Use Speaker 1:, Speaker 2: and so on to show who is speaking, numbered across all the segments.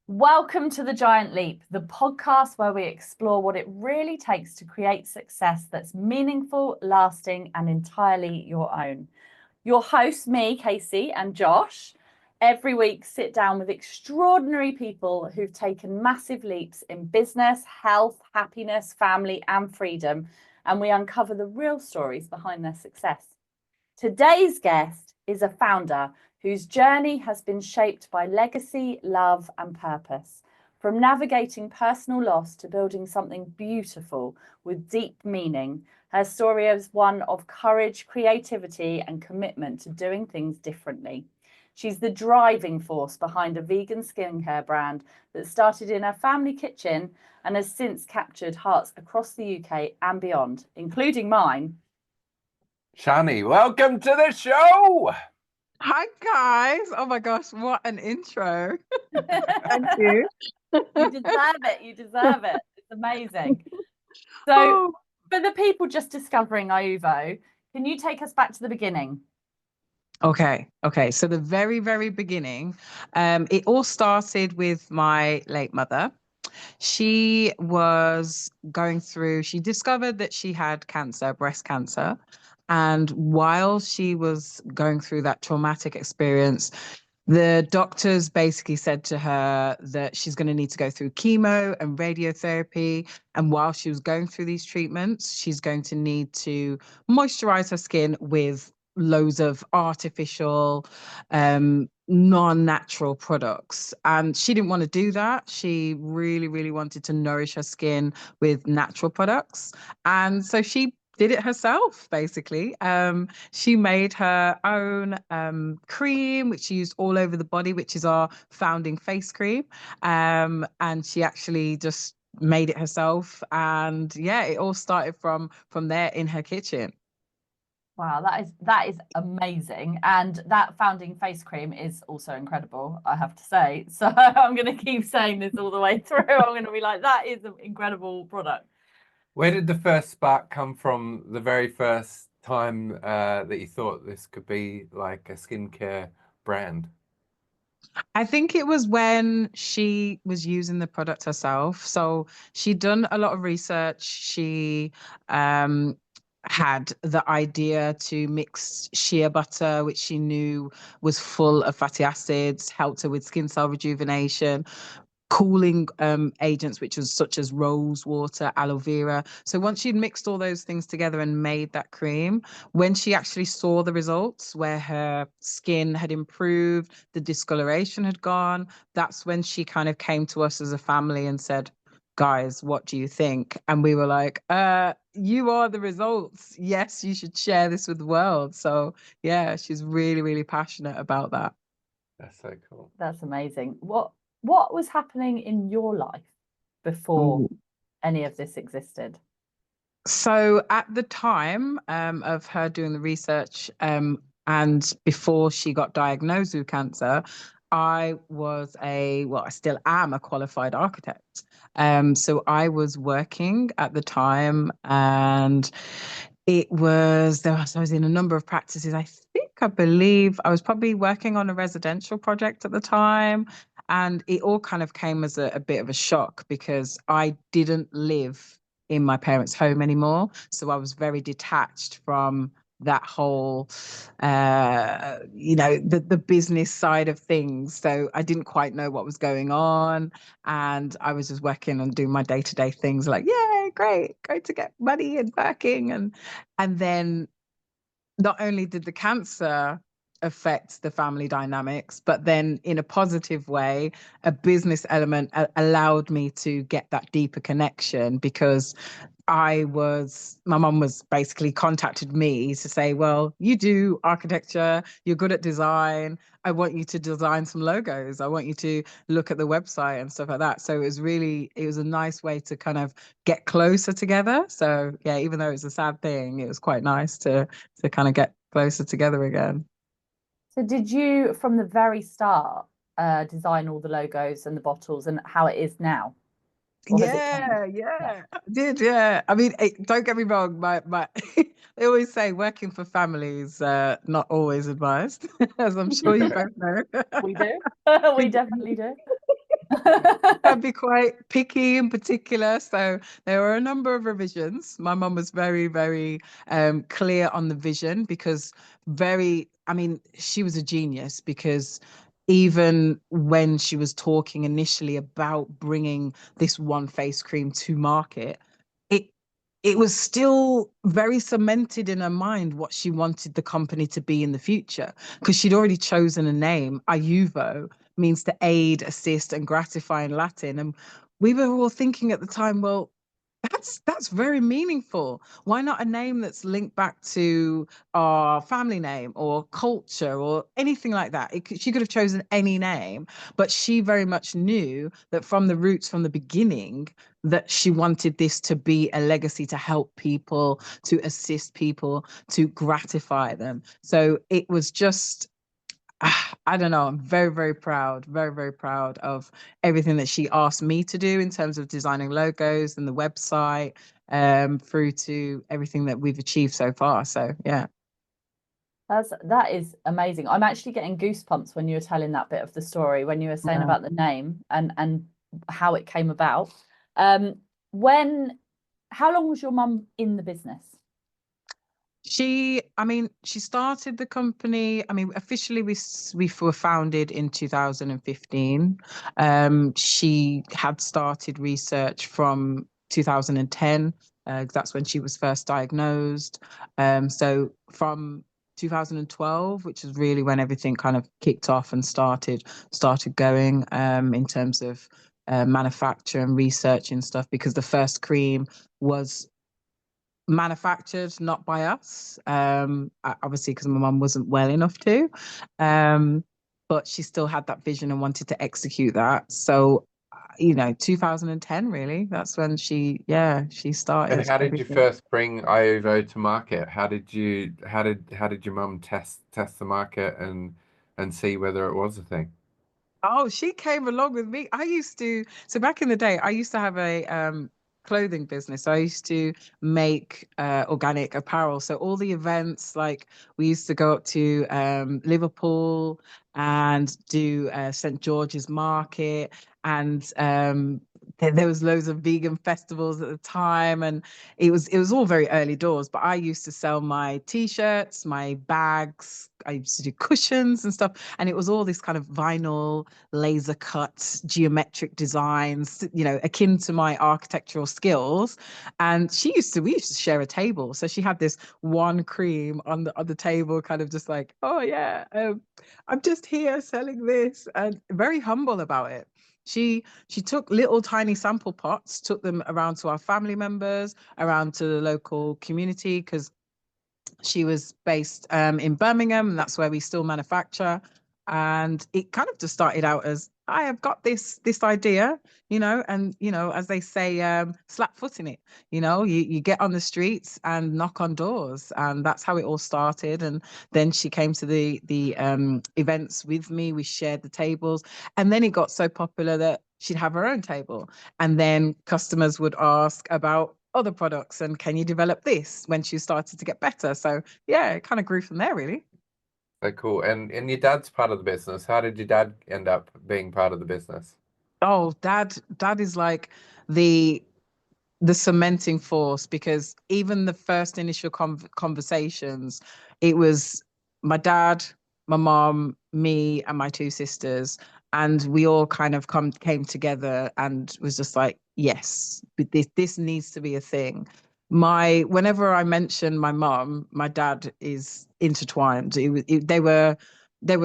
Speaker 1: Welcome to The Giant Leap, the podcast where we explore what it really takes to create success that's meaningful, lasting, and entirely your own. Your hosts, me, Cacey, and Josh, every week sit down with extraordinary people who've taken massive leaps in business, health, happiness, family, and freedom, and we uncover the real stories behind their success. Today's guest is a founder whose journey has been shaped by legacy, love, and purpose. From navigating personal loss to building something beautiful with deep meaning, her story is one of courage, creativity, and commitment to doing things differently. She's the driving force behind a vegan skincare brand that started in her family kitchen and has since captured hearts across the UK and beyond, including mine.
Speaker 2: Chani, welcome to the show.
Speaker 3: Hi guys. Oh my gosh, what an intro. Thank you.
Speaker 1: You deserve it. You deserve it. It's amazing. So, for the people just discovering IUVO, can you take us back to the beginning?
Speaker 3: Okay. So the very, very beginning, it all started with my late mother. She was going through, she discovered that she had cancer, breast cancer. And while she was going through that traumatic experience, the doctors basically said to her that she's going to need to go through chemo and radiotherapy. And while she was going through these treatments, she's going to need to moisturize her skin with loads of artificial, non-natural products. And she didn't want to do that. She really, really wanted to nourish her skin with natural products. And so she did it herself, basically. She made her own cream, which she used all over the body, which is our founding face cream. And she actually just made it herself. And yeah, it all started from there in her kitchen.
Speaker 1: Wow, that is amazing. And that founding face cream is also incredible, I have to say. So I'm going to keep saying this all the way through. I'm going to be like, that is an incredible product.
Speaker 2: Where did the first spark come from? The very first time that you thought this could be like a skincare brand?
Speaker 3: I think it was when she was using the product herself. So she'd done a lot of research. She had the idea to mix shea butter, which she knew was full of fatty acids, helped her with skin cell rejuvenation, cooling agents, which was such as rose water, aloe vera. So once she'd mixed all those things together and made that cream, when she actually saw the results where her skin had improved, the discoloration had gone, that's when she kind of came to us as a family and said, guys, what do you think? And we were like, you are the results. Yes, you should share this with the world. So yeah, she's really, really passionate about that.
Speaker 2: That's so cool.
Speaker 1: That's amazing. What was happening in your life before any of this existed?
Speaker 3: So at the time of her doing the research and before she got diagnosed with cancer, I still am a qualified architect. So I was working at the time and I was in a number of practices. I believe I was probably working on a residential project at the time. And it all kind of came as a bit of a shock because I didn't live in my parents' home anymore. So I was very detached from that whole, the business side of things. So I didn't quite know what was going on. And I was just working and doing my day-to-day things like, yay, great to get money and working. And then not only did the cancer affect the family dynamics, but then in a positive way, a business element allowed me to get that deeper connection because my mum was basically contacted me to say, well, you do architecture, you're good at design. I want you to design some logos. I want you to look at the website and stuff like that. So it was a nice way to kind of get closer together. So yeah, even though it's a sad thing, it was quite nice to kind of get closer together again.
Speaker 1: So did you, from the very start, design all the logos and the bottles and how it is now? Or has it changed?
Speaker 3: Yeah, I did. Yeah, I mean, don't get me wrong. My they always say working for families not always advised, as I'm sure you both know.
Speaker 1: We do. We definitely do.
Speaker 3: I'd be quite picky in particular. So there were a number of revisions. My mum was very, very clear on the vision because I mean, she was a genius because even when she was talking initially about bringing this one face cream to market, it it was still very cemented in her mind what she wanted the company to be in the future because she'd already chosen a name. IUVO means to aid, assist, and gratify in Latin. And we were all thinking at the time, well, that's very meaningful. Why not a name that's linked back to our family name or culture or anything like that? She could have chosen any name, but she very much knew that from the roots, from the beginning, that she wanted this to be a legacy to help people, to assist people, to gratify them. So it was just I don't know. I'm very, very, very proud of everything that she asked me to do in terms of designing logos and the website, through to everything that we've achieved so far. So yeah.
Speaker 1: That is amazing. I'm actually getting goosebumps when you were telling that bit of the story, when you were saying about the name and how it came about. How long was your mum in the business?
Speaker 3: She started the company. I mean, officially we were founded in 2015. She had started research from 2010. That's when she was first diagnosed. So from 2012, which is really when everything kind of kicked off and started going, in terms of manufacture and research and stuff, because the first cream was manufactured not by us, obviously because my mum wasn't well enough to, but she still had that vision and wanted to execute that. So 2010, really, that's when she started.
Speaker 2: And how did you
Speaker 3: everything.
Speaker 2: first bring IUVO to market? How did your mum test the market and see whether it was a thing?
Speaker 3: Oh, she came along with me. So back in the day, I used to have a clothing business. I used to make organic apparel. So all the events, like we used to go up to Liverpool and do St. George's Market, and there was loads of vegan festivals at the time, and it was all very early doors. But I used to sell my t-shirts, my bags. I used to do cushions and stuff, and it was all this kind of vinyl laser cut geometric designs, akin to my architectural skills. And we used to share a table. So she had this one cream on the table, kind of just like, oh yeah, I'm just here selling this, and very humble about it. She took little tiny sample pots, took them around to our family members, around to the local community, because she was based in Birmingham, and that's where we still manufacture. And it kind of just started out as, I have got this idea, and as they say, slap foot in it. You get on the streets and knock on doors, and that's how it all started. And then she came to the events with me. We shared the tables, and then it got so popular that she'd have her own table, and then customers would ask about other products and can you develop this, when she started to get better. So yeah, it kind of grew from there, really.
Speaker 2: So cool. And your dad's part of the business. How did your dad end up being part of the business?
Speaker 3: Oh, dad is like the cementing force, because even the first initial conversations, it was my dad, my mom, me, and my two sisters, and we all kind of came together and was just like, yes, this needs to be a thing. Whenever I mention my mom, my dad is intertwined. They were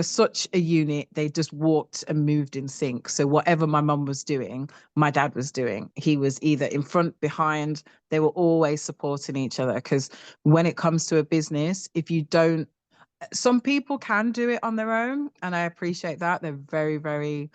Speaker 3: such a unit. They just walked and moved in sync. So whatever my mum was doing, my dad was doing. He was either in front, behind. They were always supporting each other, because when it comes to a business, if you don't, some people can do it on their own, and I appreciate that. They're very, very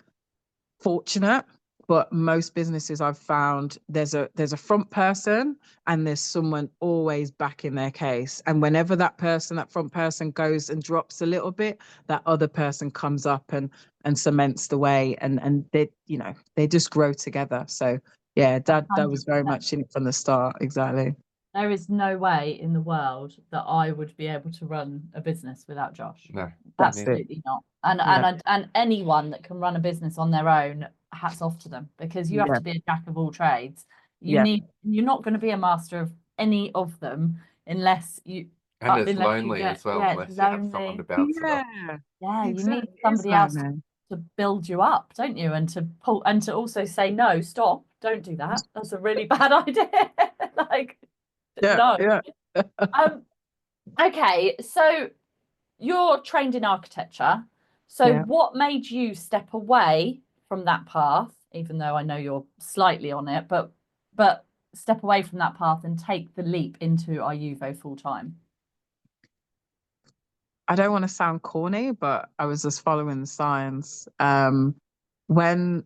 Speaker 3: fortunate. But most businesses I've found, there's a front person and there's someone always backing their case. And whenever that front person goes and drops a little bit, that other person comes up and cements the way, and they just grow together. So yeah, dad was very much in it from the start. Exactly.
Speaker 1: There is no way in the world that I would be able to run a business without Josh.
Speaker 2: No,
Speaker 3: That's
Speaker 1: absolutely not. And
Speaker 3: Yeah.
Speaker 1: and anyone that can run a business on their own hats off to them, because you have
Speaker 3: Yeah.
Speaker 1: to be a jack of all trades.
Speaker 3: Yeah.
Speaker 1: You're not going to be a master of any of them unless you
Speaker 2: And it's
Speaker 1: unless you
Speaker 2: lonely
Speaker 1: get,
Speaker 2: as well,
Speaker 1: yeah,
Speaker 2: unless
Speaker 1: it's
Speaker 2: you have someone to
Speaker 1: lonely.
Speaker 2: bounce it off.
Speaker 3: Yeah.
Speaker 1: Yeah, you
Speaker 3: Exactly.
Speaker 1: need
Speaker 3: It's
Speaker 1: somebody else
Speaker 3: lonely.
Speaker 1: to build you up, don't you? And to pull, and to also say, no, stop, don't do that. That's a really bad idea. Like,
Speaker 3: Yeah.
Speaker 1: no.
Speaker 3: Yeah.
Speaker 1: Okay, so you're trained in architecture. So
Speaker 3: Yeah.
Speaker 1: what made you step away from that path, even though I know you're slightly on it, but step away from that path and take the leap into IUVO full time?
Speaker 3: I don't want to sound corny, but I was just following the signs. When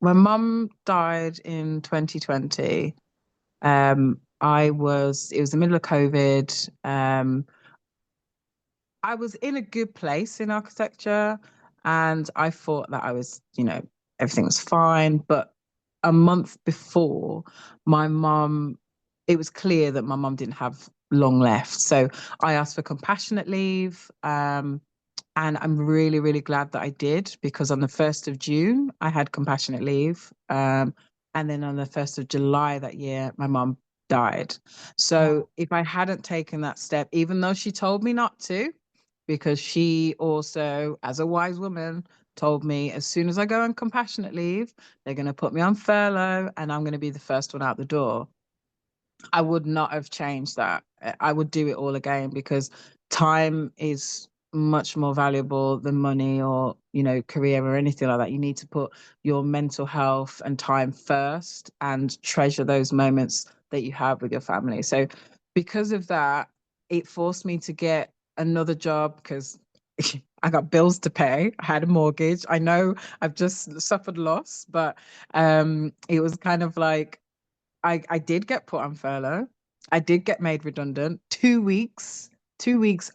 Speaker 3: mum died in 2020, it was the middle of COVID. I was in a good place in architecture, and I thought that I was, everything was fine. But a month before, my mum, it was clear that my mum didn't have long left. So I asked for compassionate leave. And I'm really, really glad that I did, because on the 1st of June, I had compassionate leave. And then on the 1st of July that year, my mum died. So if I hadn't taken that step, even though she told me not to, because she also, as a wise woman, told me as soon as I go on compassionate leave, they're going to put me on furlough and I'm going to be the first one out the door. I would not have changed that. I would do it all again, because time is much more valuable than money or, career or anything like that. You need to put your mental health and time first and treasure those moments that you have with your family. So because of that, it forced me to get another job, because I got bills to pay. I had a mortgage. I know I've just suffered loss, but it was kind of like, I did get put on furlough. I did get made redundant 2 weeks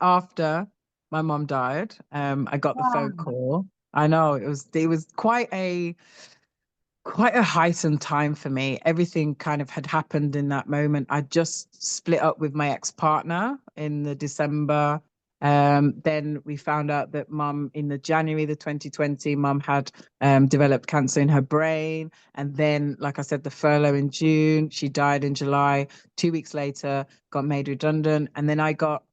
Speaker 3: after my mom died. I got the phone
Speaker 1: Wow.
Speaker 3: call. I know it was quite a heightened time for me. Everything kind of had happened in that moment. I just split up with my ex-partner in the December. Then we found out that mum, in the January the 2020, mum had developed cancer in her brain. And then, like I said, the furlough in June. She died in July. 2 weeks later, got made redundant. And then I got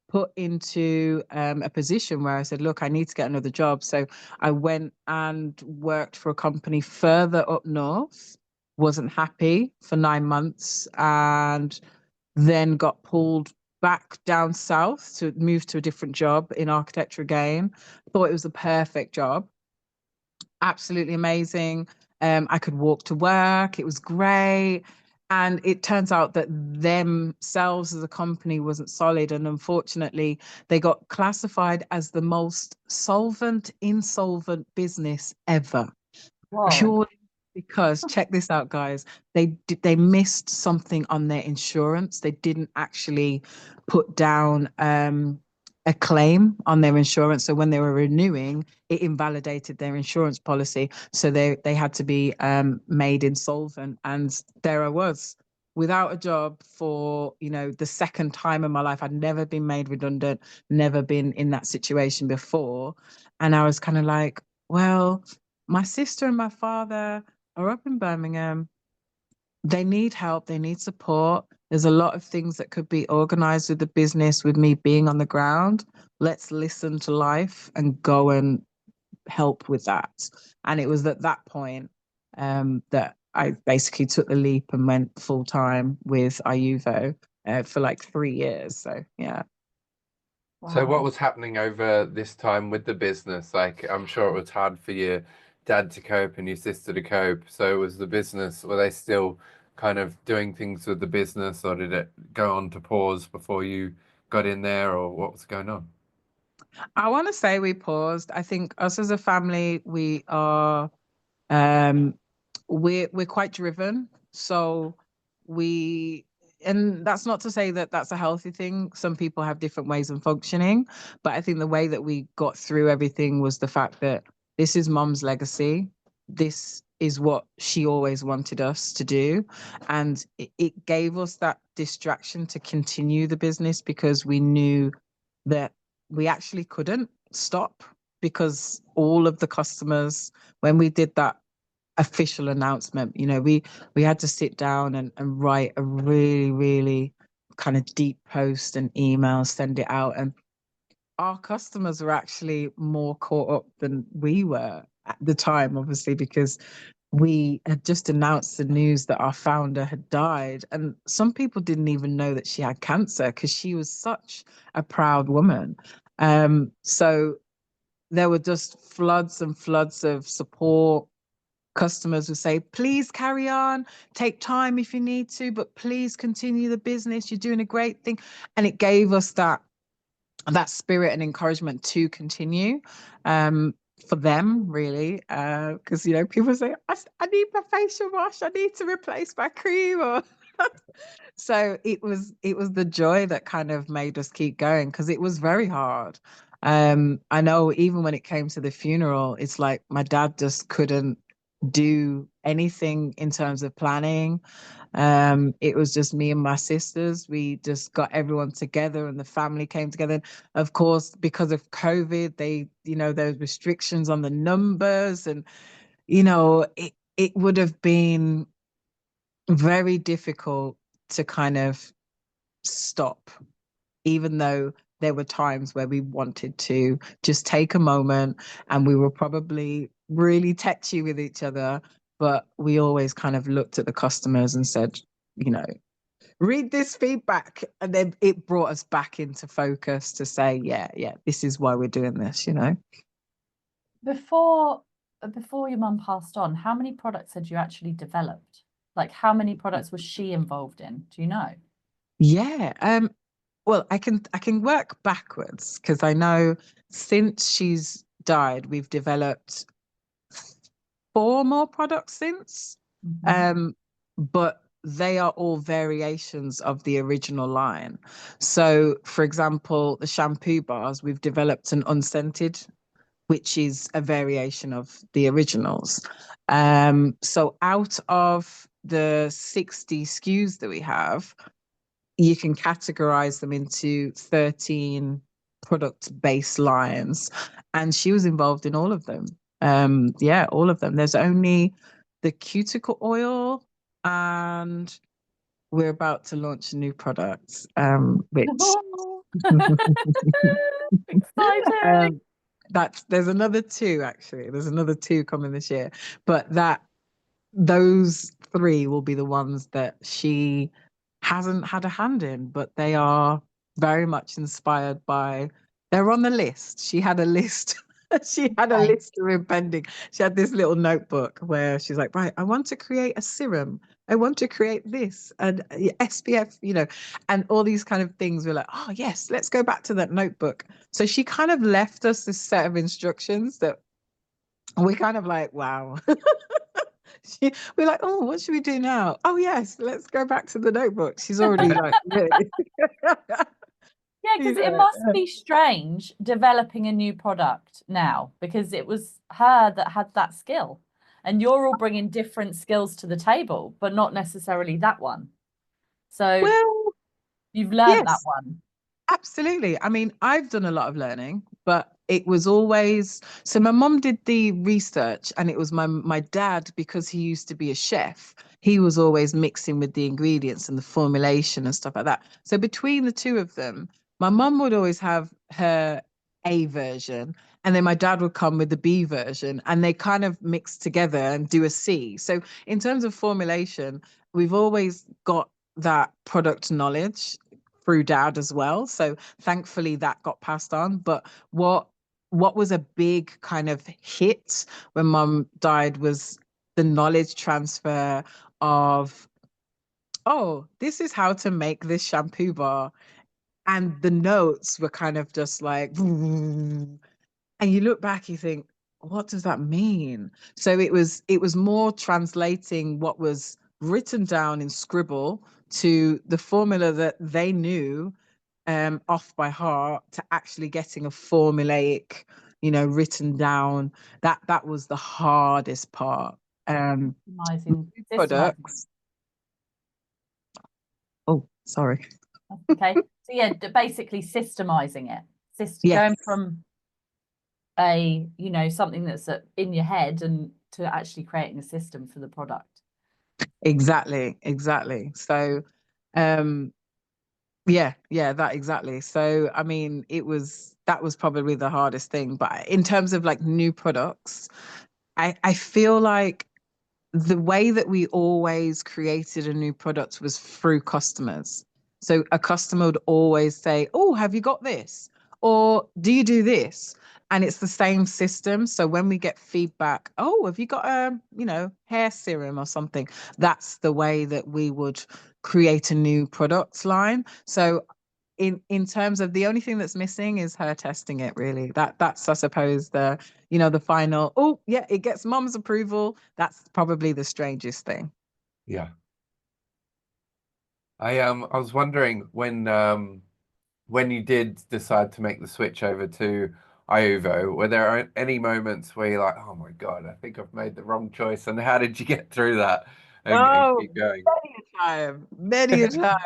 Speaker 3: put into a position where I said, look, I need to get another job. So I went and worked for a company further up north, wasn't happy for 9 months, and then got pulled back down south to move to a different job in architecture again. Thought it was the perfect job. Absolutely amazing. I could walk to work. It was great. And it turns out that themselves as a company wasn't solid. And unfortunately, they got classified as the most insolvent business ever.
Speaker 1: Whoa.
Speaker 3: Purely because, check this out, guys, they missed something on their insurance. They didn't actually put down a claim on their insurance. So when they were renewing, it invalidated their insurance policy. So they had to be made insolvent. And there I was, without a job for, the second time in my life. I'd never been made redundant, never been in that situation before. And I was kind of like, well, my sister and my father are up in Birmingham. They need help, they need support. There's a lot of things that could be organized with the business, with me being on the ground. Let's listen to life and go and help with that. And it was at that point that I basically took the leap and went full time with IUVO for like 3 years. So, yeah.
Speaker 2: So what
Speaker 1: Wow.
Speaker 2: was happening over this time with the business? Like, I'm sure it was hard for your dad to cope and your sister to cope. So was the business, were they still kind of doing things with the business, or did it go on to pause before you got in there, or what was going on?
Speaker 3: I want to say we paused. I think us as a family, we are um we're quite driven. So we and that's not to say that that's a healthy thing. Some people have different ways of functioning, but I think the way that we got through everything was the fact that this is mom's legacy. This is what she always wanted us to do. And it gave us that distraction to continue the business, because we knew that we actually couldn't stop, because all of the customers, when we did that official announcement. You know, we had to sit down and write a really, really kind of deep post and email, send it out. And our customers were actually more caught up than we were at the time, obviously, because we had just announced the news that our founder had died. And some people didn't even know that she had cancer because she was such a proud woman. So there were just floods and floods of support. Customers would say, please carry on, take time if you need to, but please continue the business. You're doing a great thing. And it gave us that spirit and encouragement to continue, for them, really. Because, you know, people say, I need my facial wash, I need to replace my cream. Or so it was the joy that kind of made us keep going, because it was very hard. I know even when it came to the funeral, it's like my dad just couldn't do anything in terms of planning. It was just me and my sisters. We just got everyone together and the family came together. Of course, because of COVID, there was restrictions on the numbers, and, you know, it would have been very difficult to kind of stop, even though there were times where we wanted to just take a moment, and we were probably really tetchy with each other, but we always kind of looked at the customers and said, you know, read this feedback. And then it brought us back into focus to say, yeah, this is why we're doing this, you know.
Speaker 1: Before your mum passed on, how many products had you actually developed? Like, how many products was she involved in? Do you know?
Speaker 3: Yeah. Well, I can work backwards, because I know since she's died, we've developed 4 more products since. But they are all variations of the original line. So, for example, the shampoo bars, we've developed an unscented, which is a variation of the originals. So out of the 60 SKUs that we have, you can categorize them into 13 product based lines. And she was involved in all of them. All of them. There's only the cuticle oil, and we're about to launch a new product, which
Speaker 1: Exciting.
Speaker 3: there's another 2, actually. There's another 2 coming this year, but those 3 will be the ones that she hasn't had a hand in, but they are very much inspired by, they're on the list. She had a list. She had a list of impending. She had this little notebook where she's like, right, I want to create a serum. I want to create this, and SPF, you know, and all these kind of things. We're like, oh yes, let's go back to that notebook. So she kind of left us this set of instructions that we're kind of like, wow. We're like, oh, what should we do now? Oh yes, let's go back to the notebook. She's already like, really.
Speaker 1: Yeah, because it must be strange developing a new product now, because it was her that had that skill, and you're all bringing different skills to the table, but not necessarily that one. So
Speaker 3: Well,
Speaker 1: you've learned that
Speaker 3: yes,
Speaker 1: one.
Speaker 3: absolutely. I mean, I've done a lot of learning, but it was always, so my mum did the research, and it was my dad, because he used to be a chef. He was always mixing with the ingredients and the formulation and stuff like that. So between the 2 of them, my mum would always have her A version, and then my dad would come with the B version, and they kind of mix together and do a C. So in terms of formulation, we've always got that product knowledge through dad as well. So thankfully that got passed on. But what was a big kind of hit when mum died was the knowledge transfer of, oh, this is how to make this shampoo bar. And the notes were kind of just like, and you look back, you think, what does that mean? So it was more translating what was written down in scribble to the formula that they knew off by heart, to actually getting a formulaic, you know, written down. That was the hardest part.
Speaker 1: Systemizing.
Speaker 3: Products. Oh, sorry.
Speaker 1: Okay. So yeah, basically systemizing it.
Speaker 3: Yes.
Speaker 1: Going from something that's in your head and to actually creating a system for the product.
Speaker 3: Exactly. So, that exactly. So, I mean, that was probably the hardest thing. But in terms of like new products, I feel like the way that we always created a new product was through customers. So a customer would always say, "Oh, have you got this? Or do you do this?" And it's the same system. So when we get feedback, "Oh, have you got a, hair serum or something?" That's the way that we would create a new product line. So in terms of, the only thing that's missing is her testing it, really. That's I suppose the final, "Oh yeah, it gets mum's approval." That's probably the strangest thing.
Speaker 2: Yeah. I was wondering when you did decide to make the switch over to IUVO, were there any moments where you're like, oh my God, I think I've made the wrong choice? And how did you get through that and
Speaker 3: Oh,
Speaker 2: keep going?
Speaker 3: many a time.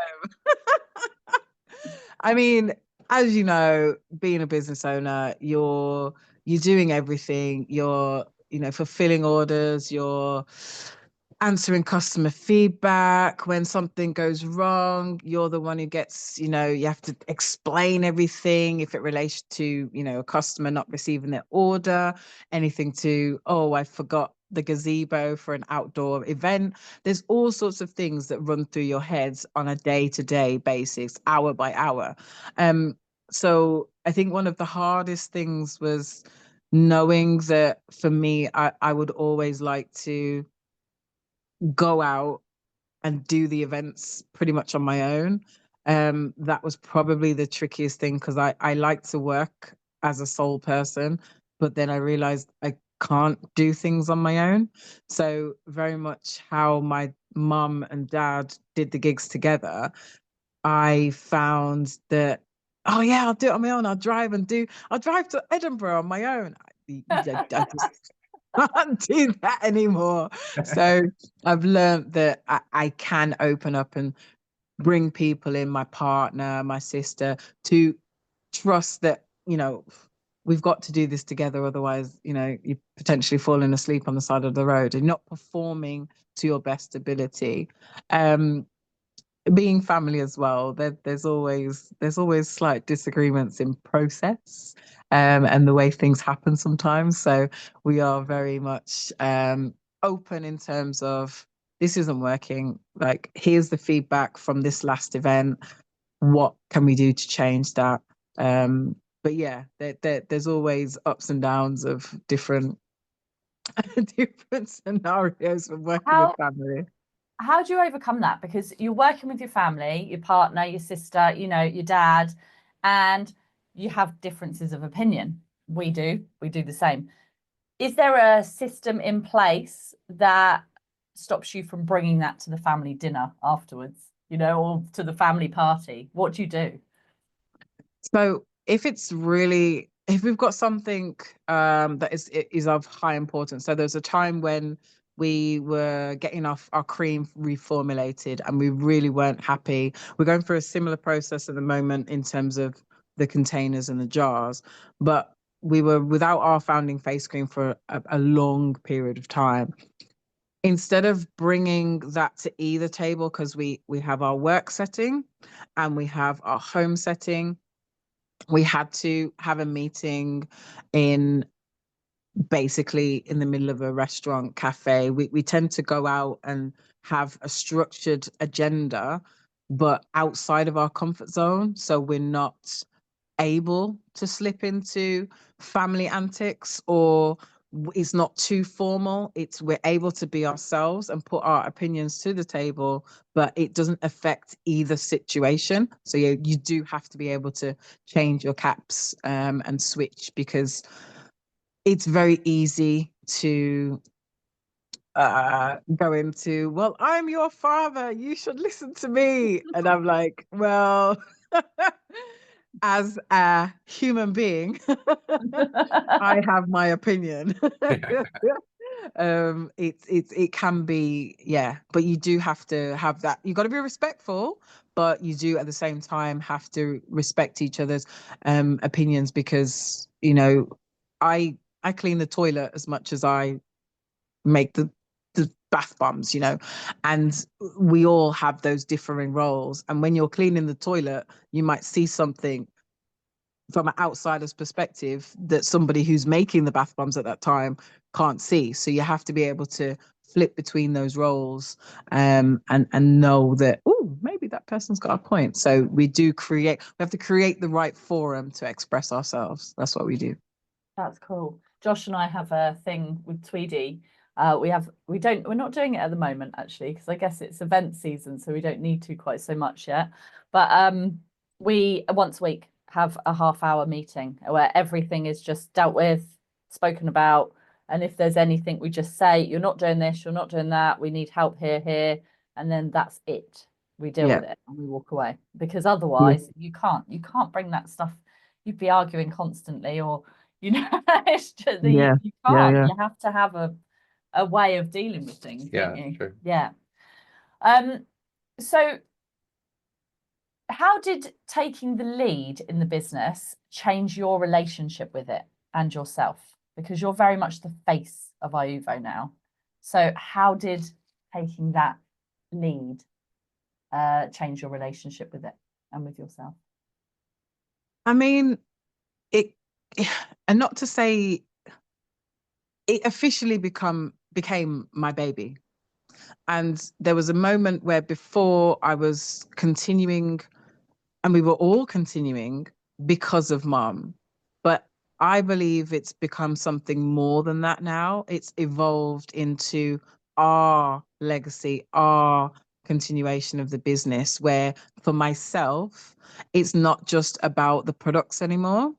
Speaker 3: I mean, as you know, being a business owner, you're doing everything. You're, fulfilling orders, you're answering customer feedback. When something goes wrong, you're the one who gets, you have to explain everything if it relates to, a customer not receiving their order, anything to, "Oh, I forgot the gazebo for an outdoor event." There's all sorts of things that run through your heads on a day-to-day basis, hour by hour. So I think one of the hardest things was knowing that, for me, I would always like to go out and do the events pretty much on my own. That was probably the trickiest thing, because I like to work as a sole person, but then I realized I can't do things on my own. So very much how my mum and dad did the gigs together, I found that, "Oh yeah, I'll do it on my own. I'll drive to Edinburgh on my own." I just can't do that anymore. So I've learned that I can open up and bring people in, my partner, my sister, to trust that, we've got to do this together. Otherwise, you're potentially falling asleep on the side of the road and not performing to your best ability. Being family as well, there's always slight disagreements in process, and the way things happen sometimes. So we are very much open in terms of, "This isn't working. Like, here's the feedback from this last event. What can we do to change that?" But yeah, there's always ups and downs of different different scenarios when working with
Speaker 1: How
Speaker 3: family.
Speaker 1: how do you overcome that? Because you're working with your family, your partner, your sister, your dad, and you have differences of opinion. We do the same. Is there a system in place that stops you from bringing that to the family dinner afterwards, or to the family party? What do you do?
Speaker 3: So if we've got something that is of high importance. So there's a time when we were getting our cream reformulated and we really weren't happy. We're going through a similar process at the moment in terms of the containers and the jars, but we were without our founding face cream for a long period of time. Instead of bringing that to either table, because we have our work setting and we have our home setting, we had to have a meeting in basically in the middle of a restaurant cafe. We tend to go out and have a structured agenda, but outside of our comfort zone. So we're not able to slip into family antics, or it's not too formal. We're able to be ourselves and put our opinions to the table, but it doesn't affect either situation. So you do have to be able to change your caps and switch, because it's very easy to go into, "Well, I'm your father, you should listen to me." And I'm like, well, as a human being, I have my opinion. It can be, yeah, but you do have to have that. You got to be respectful, but you do at the same time have to respect each other's opinions, because I clean the toilet as much as I make the bath bombs, and we all have those differing roles. And when you're cleaning the toilet, you might see something from an outsider's perspective that somebody who's making the bath bombs at that time can't see. So you have to be able to flip between those roles, and know that, oh, maybe that person's got a point. So we have to create the right forum to express ourselves. That's what we do.
Speaker 1: That's cool. Josh and I have a thing with Tweedy. We're not doing it at the moment, actually, because I guess it's event season, so we don't need to quite so much yet. But we once a week have a half-hour meeting where everything is just dealt with, spoken about, and if there's anything, we just say, you're not doing this, you're not doing that, we need help here, and then that's it. We deal with it and we walk away, because otherwise you can't bring that stuff. You'd be arguing constantly, or it's just you can't. You have to have a way of dealing with things, don't you?
Speaker 2: True.
Speaker 1: Yeah. So how did taking the lead in the business change your relationship with it and yourself? Because you're very much the face of IUVO now. So how did taking that lead change your relationship with it and with yourself?
Speaker 3: I mean, and not to say it officially became my baby. And there was a moment where before I was continuing, and we were all continuing because of mom. But I believe it's become something more than that now. It's evolved into our legacy, our continuation of the business, where for myself, it's not just about the products anymore.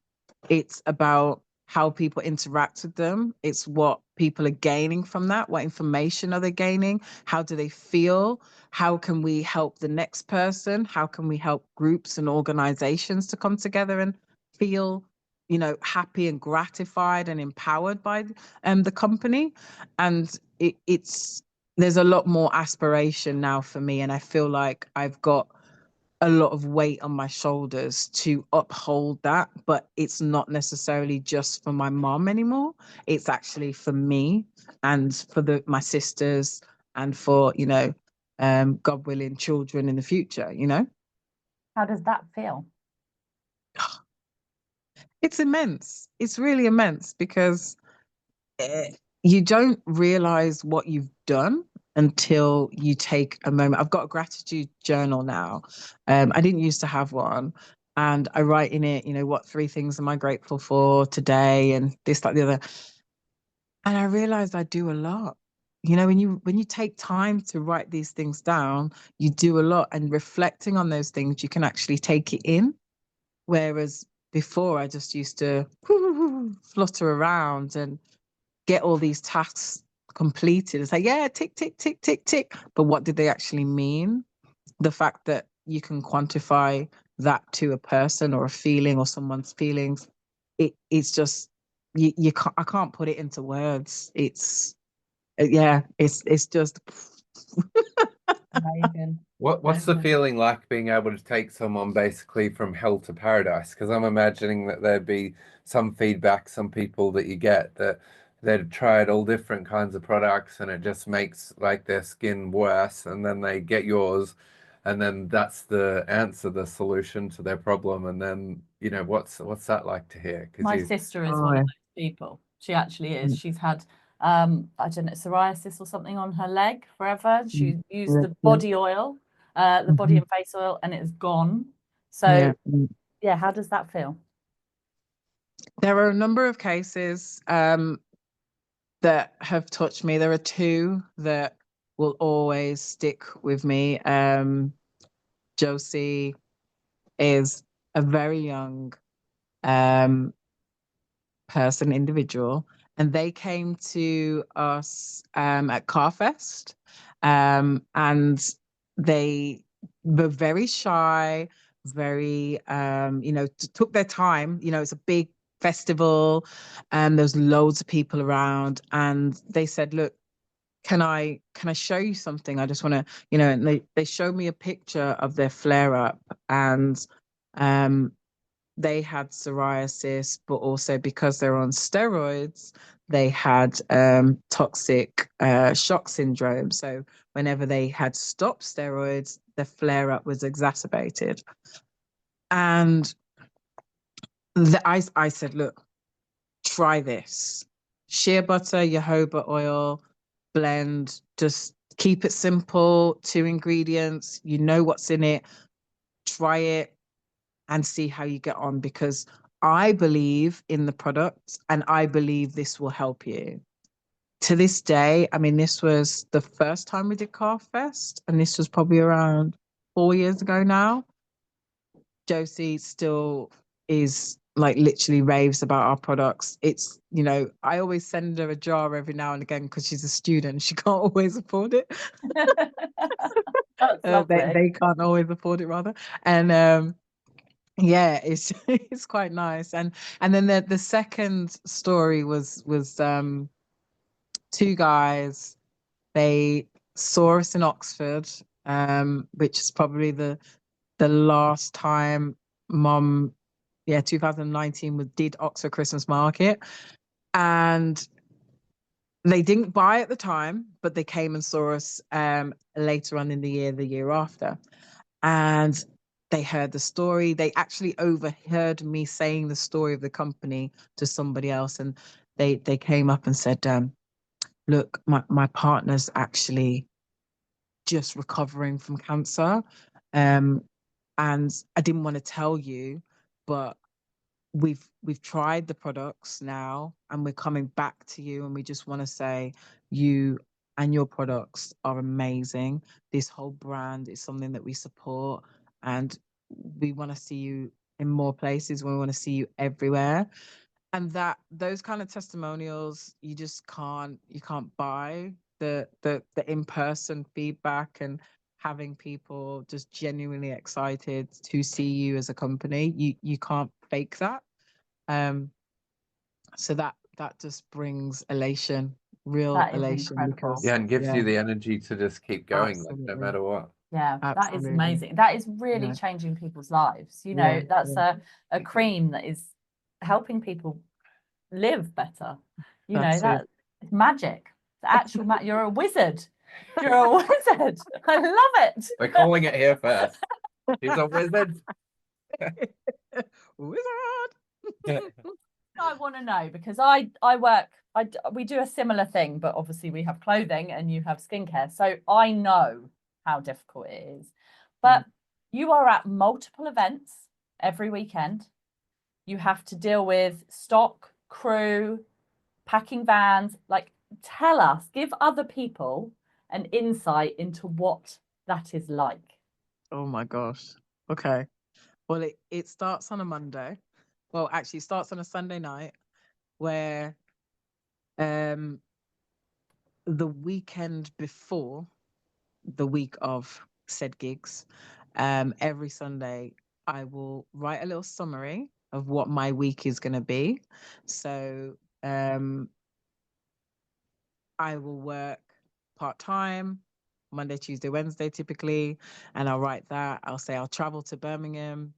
Speaker 3: It's about how people interact with them. It's what people are gaining from that. What information are they gaining? How do they feel? How can we help the next person? How can we help groups and organizations to come together and feel, happy and gratified and empowered by the company? And there's a lot more aspiration now for me. And I feel like I've got a lot of weight on my shoulders to uphold that, but it's not necessarily just for my mom anymore. It's actually for me and for my sisters and for, God willing, children in the future,
Speaker 1: How does that feel?
Speaker 3: It's immense. It's really immense, because you don't realize what you've done until you take a moment. I've got a gratitude journal now. I didn't used to have one. And I write in it, what 3 things am I grateful for today, and this, that, the other. And I realized I do a lot. When you take time to write these things down, you do a lot. And reflecting on those things, you can actually take it in. Whereas before, I just used to flutter around and get all these tasks completed and say, yeah, tick, tick, tick, tick, tick. But what did they actually mean? The fact that you can quantify that to a person or a feeling or someone's feelings, it's just, you can't, I can't put it into words. It's just
Speaker 1: Amazing.
Speaker 2: What's the feeling like being able to take someone basically from hell to paradise? Because I'm imagining that there'd be some feedback, some people that you get that they've tried all different kinds of products and it just makes like their skin worse, and then they get yours, and then that's the answer, the solution to their problem. And then, what's that like to hear?
Speaker 1: My sister is one of those people. She actually is. She's had I don't know, psoriasis or something on her leg forever. She used the body oil, the body and face oil, and it's gone. So yeah, how does that feel?
Speaker 3: There are a number of cases that have touched me. There are 2 that will always stick with me. Josie is a very young individual, and they came to us at Carfest, and they were very shy, very took their time. It's a big festival, and there's loads of people around, and they said, look, can I show you something? I just want to, and they showed me a picture of their flare up, and they had psoriasis, but also because they're on steroids, they had toxic shock syndrome. So whenever they had stopped steroids, the flare up was exacerbated. And I said, look, try this. Shea butter, jojoba oil, blend, just keep it simple, 2 ingredients, you know what's in it, try it and see how you get on, because I believe in the product and I believe this will help you. To this day, I mean, this was the first time we did Calf Fest, and this was probably around 4 years ago now. Josie still is like literally raves about our products. It's, you know, I always send her a jar every now and again because she's a student. She can't always afford it.
Speaker 1: That's lovely.
Speaker 3: They can't always afford it, rather. And yeah, it's it's quite nice. And then the second story was 2 guys. They saw us in Oxford, which is probably the last time Mum, 2019, we did Oxford Christmas Market, and they didn't buy at the time, but they came and saw us later on in the year after, and they heard the story. They actually overheard me saying the story of the company to somebody else, and they came up and said, look, my partner's actually just recovering from cancer. And I didn't want to tell you, but we've tried the products now and we're coming back to you, and we just want to say you and your products are amazing. This whole brand is something that we support, and we want to see you in more places. We want to see you everywhere. And that those kind of testimonials, you can't buy the in-person feedback, and having people just genuinely excited to see you as a company. You can't fake that. So that just brings elation, real
Speaker 1: That is
Speaker 3: elation,
Speaker 1: incredible.
Speaker 3: because
Speaker 2: Yeah, and gives you the energy to just keep going, like, no
Speaker 3: absolutely.
Speaker 2: matter what.
Speaker 1: Yeah, that is
Speaker 3: Absolutely.
Speaker 1: amazing. That is really
Speaker 3: Yeah.
Speaker 1: changing people's lives. You know,
Speaker 3: Yeah,
Speaker 1: that's
Speaker 3: yeah.
Speaker 1: a cream that is helping people live better. You know,
Speaker 3: That's it.
Speaker 1: it's magic. It's actual you're a wizard. You're a wizard. I love it.
Speaker 2: We're calling it here first. He's a wizard.
Speaker 3: Wizard.
Speaker 1: I want to know, because we do a similar thing, but obviously we have clothing and you have skincare. So I know how difficult it is. But you are at multiple events every weekend. You have to deal with stock, crew, packing vans. Like, tell us, give other people an insight into what that is like.
Speaker 3: Oh my gosh. Okay. Well, it starts on a Monday. Well, actually, it starts on a Sunday night, where the weekend before the week of said gigs, every Sunday I will write a little summary of what my week is going to be. So I will work part-time Monday, Tuesday, Wednesday typically, and I'll write that. I'll say I'll travel to Birmingham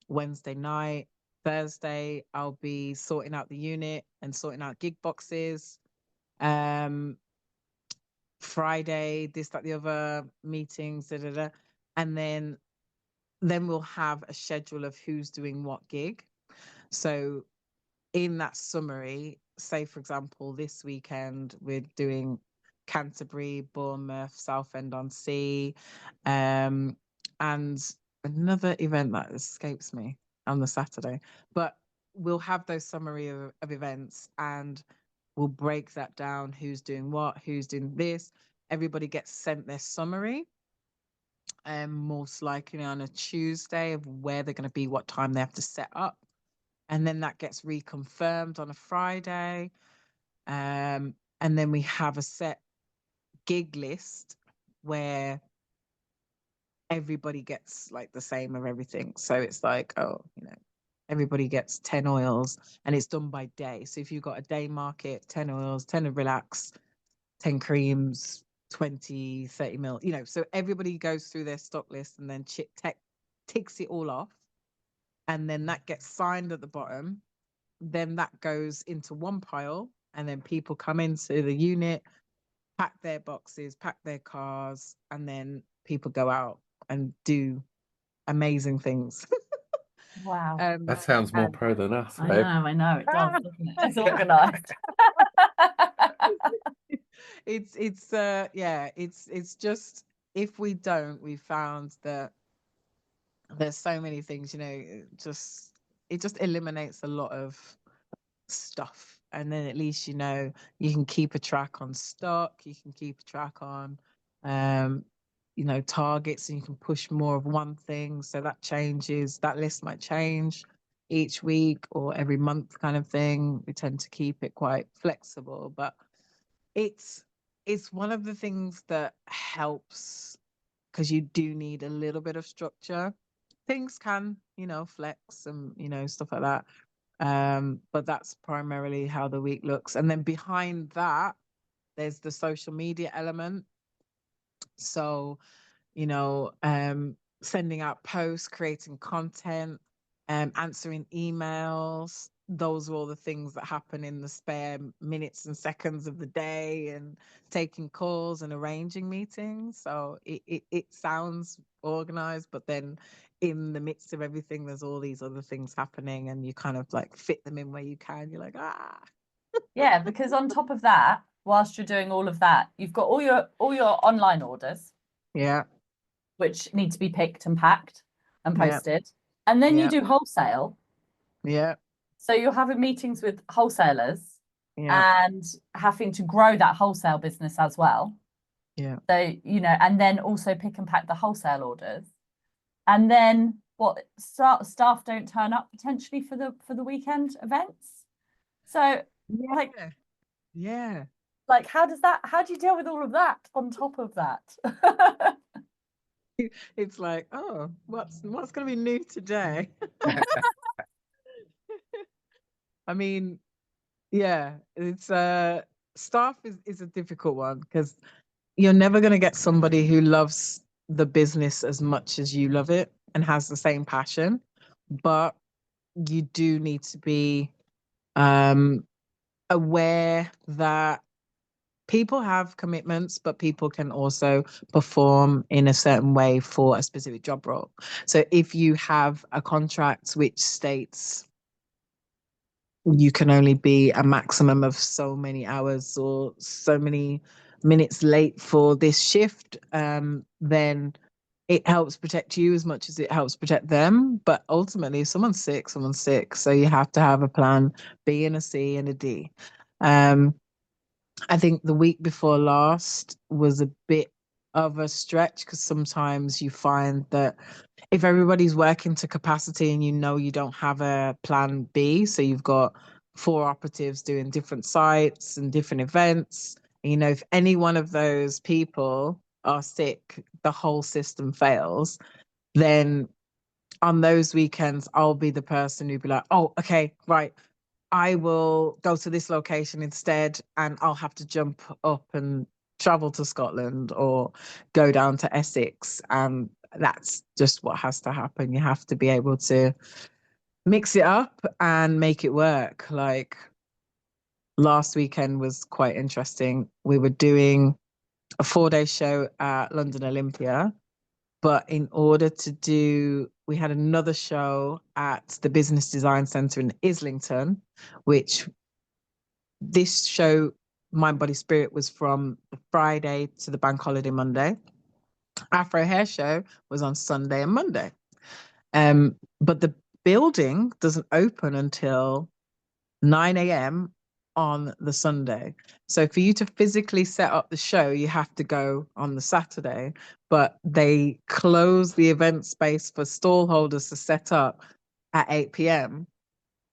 Speaker 3: Wednesday night. Thursday I'll be sorting out the unit and sorting out gig boxes. Friday, this, that, the other, meetings, and then we'll have a schedule of who's doing what gig. So in that summary, say for example, this weekend we're doing Canterbury, Bournemouth, Southend-on-Sea, and another event that escapes me on the Saturday. But we'll have those summary of events, and we'll break that down, who's doing what, who's doing this. Everybody gets sent their summary, most likely on a Tuesday, of where they're going to be, what time they have to set up. And then that gets reconfirmed on a Friday. And then we have a set gig list where everybody gets like the same of everything. So it's like, oh, everybody gets 10 oils, and it's done by day. So if you've got a day market, 10 oils, 10 of relax, 10 creams, 20, 30 mil, so everybody goes through their stock list and then ticks it all off. and then that gets signed at the bottom. Then that goes into one pile, and then people come into the unit, pack their boxes, pack their cars, and then people go out and do amazing things.
Speaker 1: Wow.
Speaker 2: That sounds more
Speaker 3: and
Speaker 2: pro than us,
Speaker 1: I
Speaker 2: babe.
Speaker 1: know, it does, doesn't it? It's organized.
Speaker 3: It's just, if we don't, we found that there's so many things, it just eliminates a lot of stuff, and then at least you can keep a track on stock, you can keep a track on targets, and you can push more of one thing, so that list might change each week or every month kind of thing. We tend to keep it quite flexible, but it's one of the things that helps, because you do need a little bit of structure. Things can flex and stuff like that, but that's primarily how the week looks. And then behind that, there's the social media element. So sending out posts, creating content, answering emails. Those are all the things that happen in the spare minutes and seconds of the day, and taking calls and arranging meetings. So it sounds organized, but then in the midst of everything, there's all these other things happening, and you kind of like fit them in where you can. You're like, ah.
Speaker 1: Yeah, because on top of that, whilst you're doing all of that, you've got all your online orders.
Speaker 3: Yeah.
Speaker 1: Which need to be picked and packed and
Speaker 3: Yeah.
Speaker 1: posted. And then you
Speaker 3: Yeah.
Speaker 1: do wholesale.
Speaker 3: Yeah.
Speaker 1: So you're having meetings with wholesalers
Speaker 3: Yeah.
Speaker 1: and having to grow that wholesale business as well.
Speaker 3: Yeah.
Speaker 1: So, and then also pick and pack the wholesale orders. And then staff don't turn up potentially for the weekend events. So
Speaker 3: Yeah.
Speaker 1: like how do you deal with all of that on top of that?
Speaker 3: It's like, oh, what's going to be new today? I mean, yeah, it's staff is a difficult one, because you're never going to get somebody who loves the business as much as you love it and has the same passion, but you do need to be aware that people have commitments, but people can also perform in a certain way for a specific job role. So if you have a contract which states you can only be a maximum of so many hours or so many minutes late for this shift, then it helps protect you as much as it helps protect them. But ultimately, if someone's sick, someone's sick. So you have to have a plan B and a C and a D. I think the week before last was a bit of a stretch, because sometimes you find that if everybody's working to capacity and you don't have a plan B, so you've got 4 operatives doing different sites and different events, if any one of those people are sick, the whole system fails. Then on those weekends, I'll be the person who'd be like, oh, okay, right, I will go to this location instead, and I'll have to jump up and travel to Scotland or go down to Essex. And that's just what has to happen. You have to be able to mix it up and make it work. Like last weekend was quite interesting. We were doing a 4-day show at London Olympia, but in order to we had another show at the Business Design Centre in Islington, which this show, Mind, Body, Spirit, was from the Friday to the bank holiday Monday. Afro Hair Show was on Sunday and Monday. But the building doesn't open until 9 a.m. on the Sunday. So for you to physically set up the show, you have to go on the Saturday, but they close the event space for stall holders to set up at 8 p.m.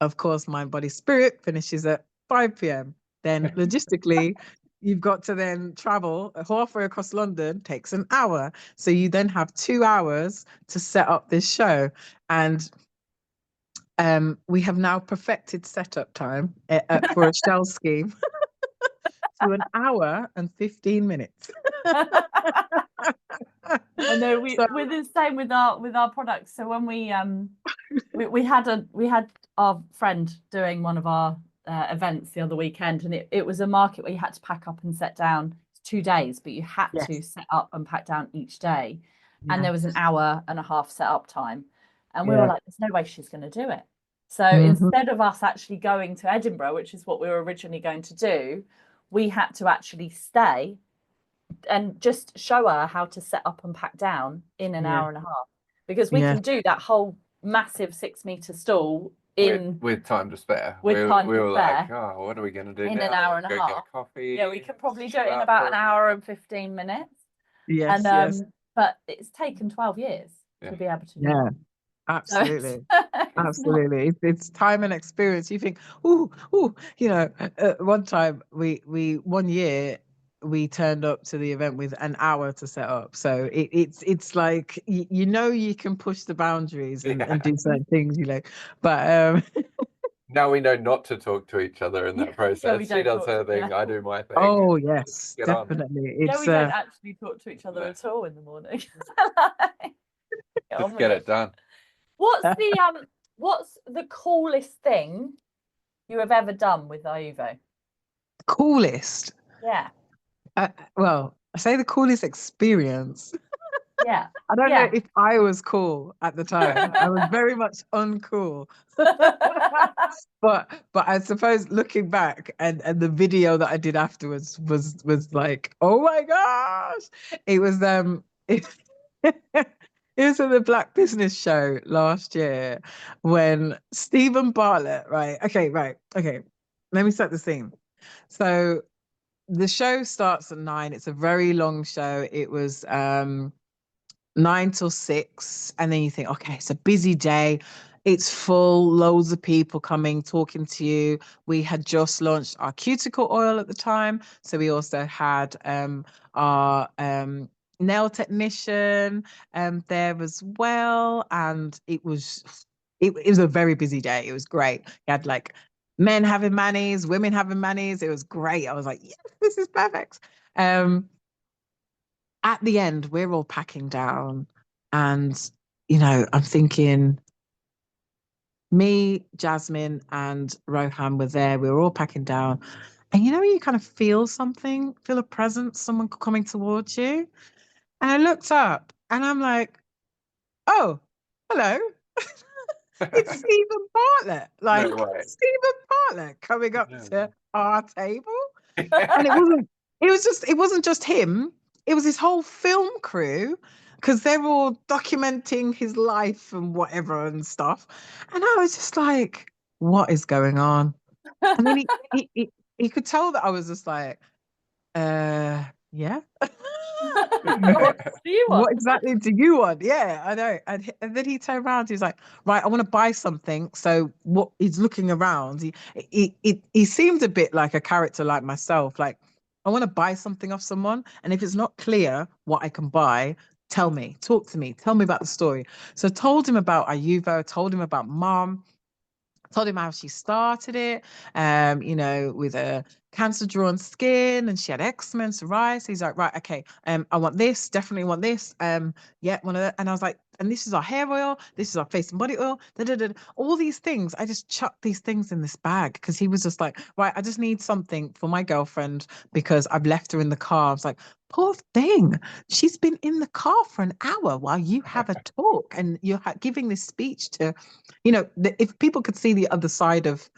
Speaker 3: Of course, Mind, Body, Spirit finishes at 5 p.m. Then logistically, you've got to then travel halfway across London, takes an hour. So you then have 2 hours to set up this show. And we have now perfected setup time for a shell scheme to 1 hour and 15 minutes.
Speaker 1: I know
Speaker 3: So,
Speaker 1: we're the same with our products. So when we had our friend doing one of our events the other weekend, and it was a market where you had to pack up and set down. It's 2 days, but you had to
Speaker 3: yes,
Speaker 1: set up and pack down each day, and
Speaker 3: yeah,
Speaker 1: there was an hour and a half set up time, and we were
Speaker 3: yeah.
Speaker 1: like, "There's no way she's going to do it." So
Speaker 3: Mhm.
Speaker 1: instead of us actually going to Edinburgh, which is what we were originally going to do, we had to actually stay and just show her how to set up and pack down in an
Speaker 3: Yeah,
Speaker 1: hour and a half, because we
Speaker 3: yeah,
Speaker 1: can do that whole massive 6 meter stall
Speaker 2: with time to spare.
Speaker 1: with time
Speaker 2: We
Speaker 1: to
Speaker 2: were like,
Speaker 1: spare
Speaker 2: oh, what are we gonna do
Speaker 1: in
Speaker 2: now?
Speaker 1: an hour and a
Speaker 2: Go get a
Speaker 1: half.
Speaker 2: coffee.
Speaker 1: Yeah, we could probably do
Speaker 2: chill
Speaker 1: it in
Speaker 2: out
Speaker 1: about
Speaker 2: for
Speaker 1: an
Speaker 2: a
Speaker 1: hour and 15 minutes.
Speaker 3: yes,
Speaker 1: And
Speaker 3: yes,
Speaker 1: but it's taken 12 years
Speaker 2: Yeah.
Speaker 1: to be able to do
Speaker 3: yeah,
Speaker 1: it. So
Speaker 3: absolutely.
Speaker 1: it's not.
Speaker 3: Absolutely. It's time and experience. You think, one time one year we turned up to the event with an hour to set up. So it's like you can push the boundaries and
Speaker 2: Yeah.
Speaker 3: do certain things, But
Speaker 2: Now we know not to talk to each other in that
Speaker 1: Yeah,
Speaker 2: process.
Speaker 1: we
Speaker 2: She
Speaker 1: don't
Speaker 2: does
Speaker 1: talk
Speaker 2: her
Speaker 1: to
Speaker 2: thing,
Speaker 1: yeah.
Speaker 2: I do my thing.
Speaker 3: oh
Speaker 2: And
Speaker 3: yes,
Speaker 2: get on.
Speaker 3: definitely.
Speaker 1: Yeah,
Speaker 3: It's
Speaker 1: we don't actually talk to each other
Speaker 2: No.
Speaker 1: at all in the morning. Get on
Speaker 2: Just
Speaker 1: with
Speaker 2: get
Speaker 1: it.
Speaker 2: it done.
Speaker 1: What's the coolest thing you have ever done with IUVO?
Speaker 3: coolest.
Speaker 1: Yeah,
Speaker 3: Well, I say the coolest experience.
Speaker 1: yeah,
Speaker 3: I don't know
Speaker 1: yeah.
Speaker 3: if I was cool at the time. I was very much uncool. But I suppose looking back and the video that I did afterwards was like, oh my gosh. It was it, it was at the Black Business Show last year when Steven Bartlett, right? Okay. Let me set the scene. So the show starts at 9. It's a very long show. It was 9 till 6, and then you think, okay, it's a busy day, it's full, loads of people coming talking to you. We had just launched our cuticle oil at the time, so we also had our nail technician there as well, and it was a very busy day. It was great. You had like men having manis, women having manis. It was great. I was like, yes, this is perfect. At the end, we're all packing down, and I'm thinking, me, Jasmine, and Rohan were there. We were all packing down, and you kind of feel something, feel a presence, someone coming towards you. And I looked up, and I'm like, oh, hello. It's Stephen Bartlett, like
Speaker 2: No way.
Speaker 3: Stephen Bartlett coming up
Speaker 2: No
Speaker 3: to our table.
Speaker 2: way.
Speaker 3: And it wasn't just him, it was his whole film crew, because they're all documenting his life and whatever and stuff. And I was just like, what is going on? And then he could tell that I was just like, yeah. what
Speaker 1: What do you
Speaker 3: what
Speaker 1: want?
Speaker 3: exactly do you want? Yeah, I know. And then he turned around, he's like, right, I want to buy something. So what he's looking around, he seemed a bit like a character like myself. Like, I want to buy something off someone, and if it's not clear what I can buy, tell me, talk to me, tell me about the story. So I told him about IUVO, told him about mom, told him how she started it, with a cancer drawn skin, and she had eczema and psoriasis. He's like, right, okay, I want this, definitely want this. Yeah, one of the, and I was like, and this is our hair oil, this is our face and body oil, all these things. I just chucked these things in this bag because he was just like, right, I just need something for my girlfriend because I've left her in the car. I was like, poor thing, she's been in the car for an hour while you have a talk and you're giving this speech to, if people could see the other side of,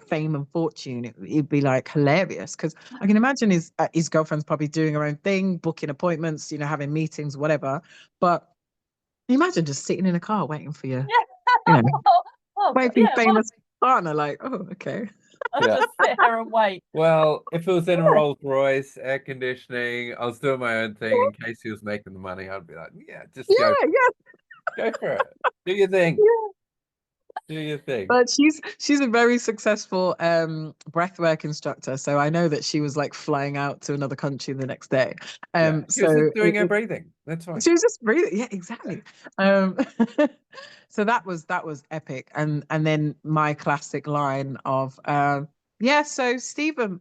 Speaker 3: fame and fortune, it'd be like hilarious. Because I can imagine his girlfriend's probably doing her own thing, booking appointments, having meetings, whatever. But imagine just sitting in a car waiting for your, you know, waiting for your
Speaker 1: Yeah,
Speaker 3: famous partner. Like, oh, okay.
Speaker 1: I'll
Speaker 2: Yeah.
Speaker 1: just sit here and wait.
Speaker 2: Well, if it was in a Rolls Royce, air conditioning, I was doing my own thing, and Casey was making the money, I'd be like, yeah, just
Speaker 3: Yeah,
Speaker 2: go for it. Do your thing.
Speaker 3: yeah.
Speaker 2: Do your thing.
Speaker 3: But she's a very successful breathwork instructor, so I know that she was like flying out to another country the next day.
Speaker 2: Yeah. She was just doing her breathing. That's fine.
Speaker 3: She was just breathing. Yeah, exactly. So that was epic. And then my classic line of yeah, so Stephen,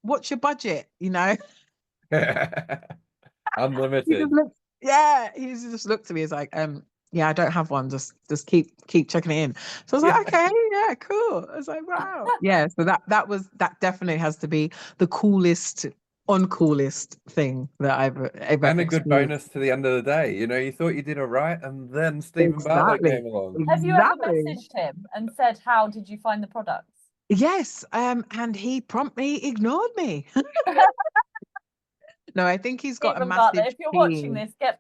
Speaker 3: what's your budget? He just
Speaker 2: Unlimited.
Speaker 3: looked, Yeah, he just looked at me. He's like, yeah, I don't have one. Just keep checking it in. So I was like, okay, yeah, cool. I was like, wow, yeah. So that definitely has to be the coolest, uncoolest thing that I've ever
Speaker 2: And a good
Speaker 3: experienced.
Speaker 2: bonus to the end of the day. You know, you thought you did all right, and then Steven Bartlett
Speaker 3: Exactly.
Speaker 2: came along.
Speaker 1: Have you ever
Speaker 3: Exactly.
Speaker 1: messaged him and said, how did you find the products?
Speaker 3: Yes. And he promptly ignored me. No, I think he's got a
Speaker 1: Steven Bartlett,
Speaker 3: massive
Speaker 1: if you're watching
Speaker 3: team.
Speaker 1: this, get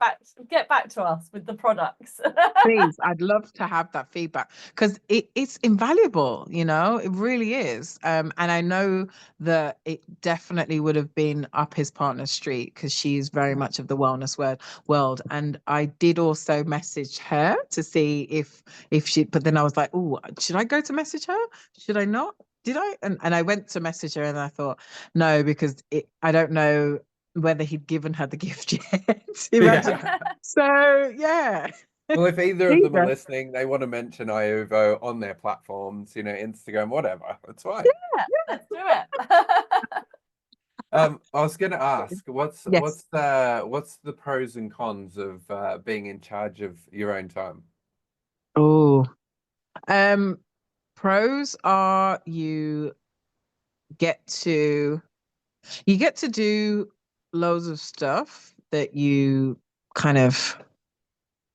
Speaker 1: back to us with the products.
Speaker 3: Please, I'd love to have that feedback because it's invaluable, it really is. And I know that it definitely would have been up his partner's street because she's very much of the wellness world. And I did also message her to see if she, but then I was like, oh, should I go to message her? Should I not? Did I? And I went to message her and I thought, no, because I don't know whether he'd given her the gift yet. Imagine.
Speaker 2: Yeah.
Speaker 3: So yeah.
Speaker 2: Well, if either of them are
Speaker 3: Either.
Speaker 2: listening, they want to mention IUVO on their platforms, Instagram, whatever. It's fine.
Speaker 1: Yeah, let's do it.
Speaker 2: I was going to ask, what's
Speaker 3: Yes.
Speaker 2: the pros and cons of being in charge of your own time?
Speaker 3: Oh, pros are get to you get to do loads of stuff that you kind of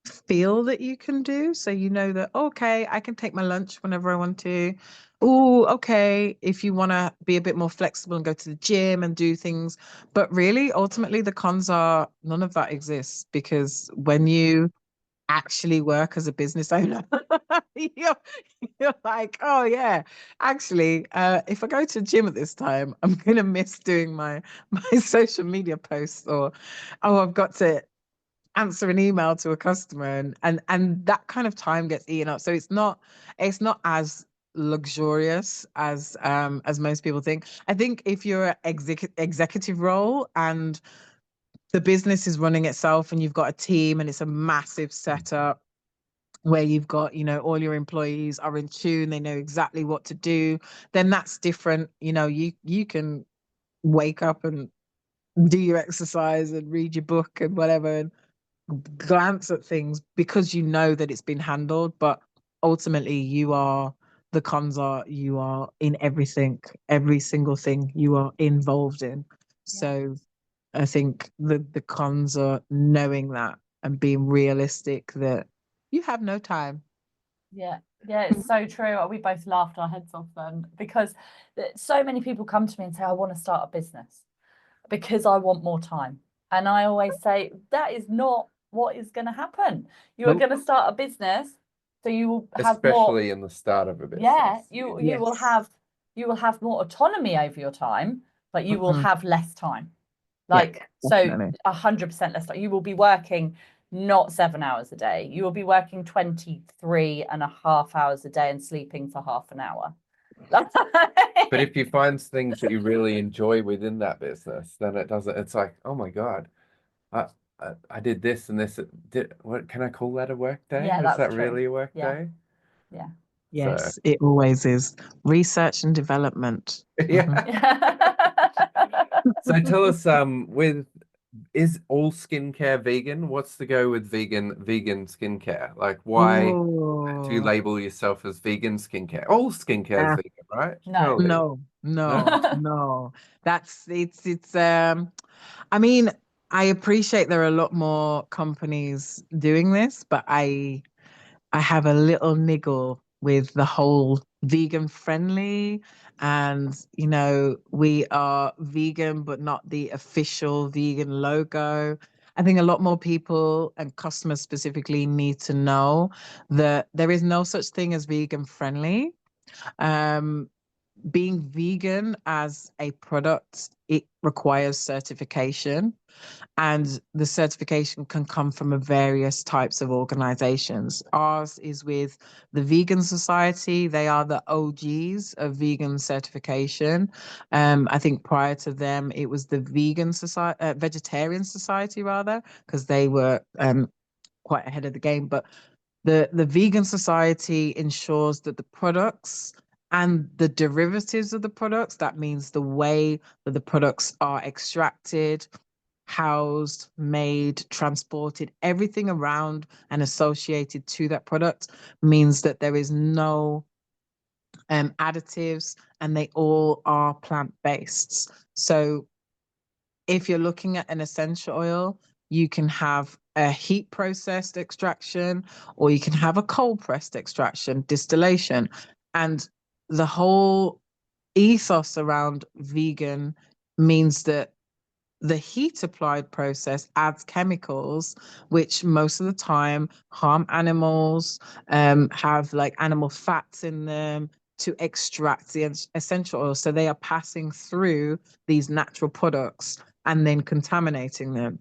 Speaker 3: feel that you can do. So you know that, okay, I can take my lunch whenever I want to. Oh, okay, if you want to be a bit more flexible and go to the gym and do things. But really, ultimately, the cons are none of that exists because when you actually work as a business owner, you're, you're like, oh yeah, actually, if I go to the gym at this time, I'm gonna miss doing my social media posts, or oh, I've got to answer an email to a customer, and that kind of time gets eaten up. So it's not as luxurious as most people think. I think if you're an executive role and the business is running itself and you've got a team and it's a massive setup where you've got, all your employees are in tune, they know exactly what to do, then that's different. You can wake up and do your exercise and read your book and whatever and glance at things because you know that it's been handled. But ultimately the cons are you are in everything, every single thing you are involved in. So I think the cons are knowing that and being realistic that you have no time.
Speaker 1: Yeah, it's so true. We both laughed our heads off then because so many people come to me and say, I want to start a business because I want more time. And I always say, that is not what is going to happen. You are
Speaker 3: Nope.
Speaker 1: going to start a business, so you will have
Speaker 2: Especially
Speaker 1: more.
Speaker 2: in the start of a business.
Speaker 1: Yeah, you will
Speaker 3: Yes.
Speaker 1: have more autonomy over your time, but you will
Speaker 3: Mhm.
Speaker 1: have less time.
Speaker 3: Yeah,
Speaker 1: So
Speaker 3: definitely.
Speaker 1: 100% less time. You will be working not 7 hours a day. You will be working 23 and a half hours a day and sleeping for half an hour.
Speaker 2: But if you find things that you really enjoy within that business, then it's like, oh my God, I did this and this. What can I call that a work day?
Speaker 1: Yeah,
Speaker 2: Is
Speaker 1: that's
Speaker 2: that
Speaker 1: true.
Speaker 2: really a work
Speaker 1: Yeah.
Speaker 2: day?
Speaker 1: Yeah.
Speaker 3: Yes, it always is. Research and development.
Speaker 2: Yeah. So tell us, is all skincare vegan? What's the go with vegan skincare? Like, why do you
Speaker 3: Oh,
Speaker 2: label yourself as vegan skincare? All skincare is vegan, right?
Speaker 1: No.
Speaker 2: Surely.
Speaker 3: no. It's I mean, I appreciate there are a lot more companies doing this, but I have a little niggle with the whole vegan friendly, and we are vegan but not the official vegan logo. I think a lot more people and customers specifically need to know that there is no such thing as vegan friendly. um Being vegan as a product, it requires certification, and the certification can come from a various types of organizations. Ours is with the Vegan Society. They are the OGs of vegan certification. I think prior to them, it was the Vegan Society, Vegetarian Society rather, because they were quite ahead of the game. But the Vegan Society ensures that the products and the derivatives of the products, that means the way that the products are extracted, housed, made, transported, everything around and associated to that product means that there is no additives, and they all are plant-based. So if you're looking at an essential oil, you can have a heat processed extraction, or you can have a cold pressed extraction, distillation. And the whole ethos around vegan means that the heat applied process adds chemicals which most of the time harm animals, have like animal fats in them to extract the essential oil. So they are passing through these natural products and then contaminating them.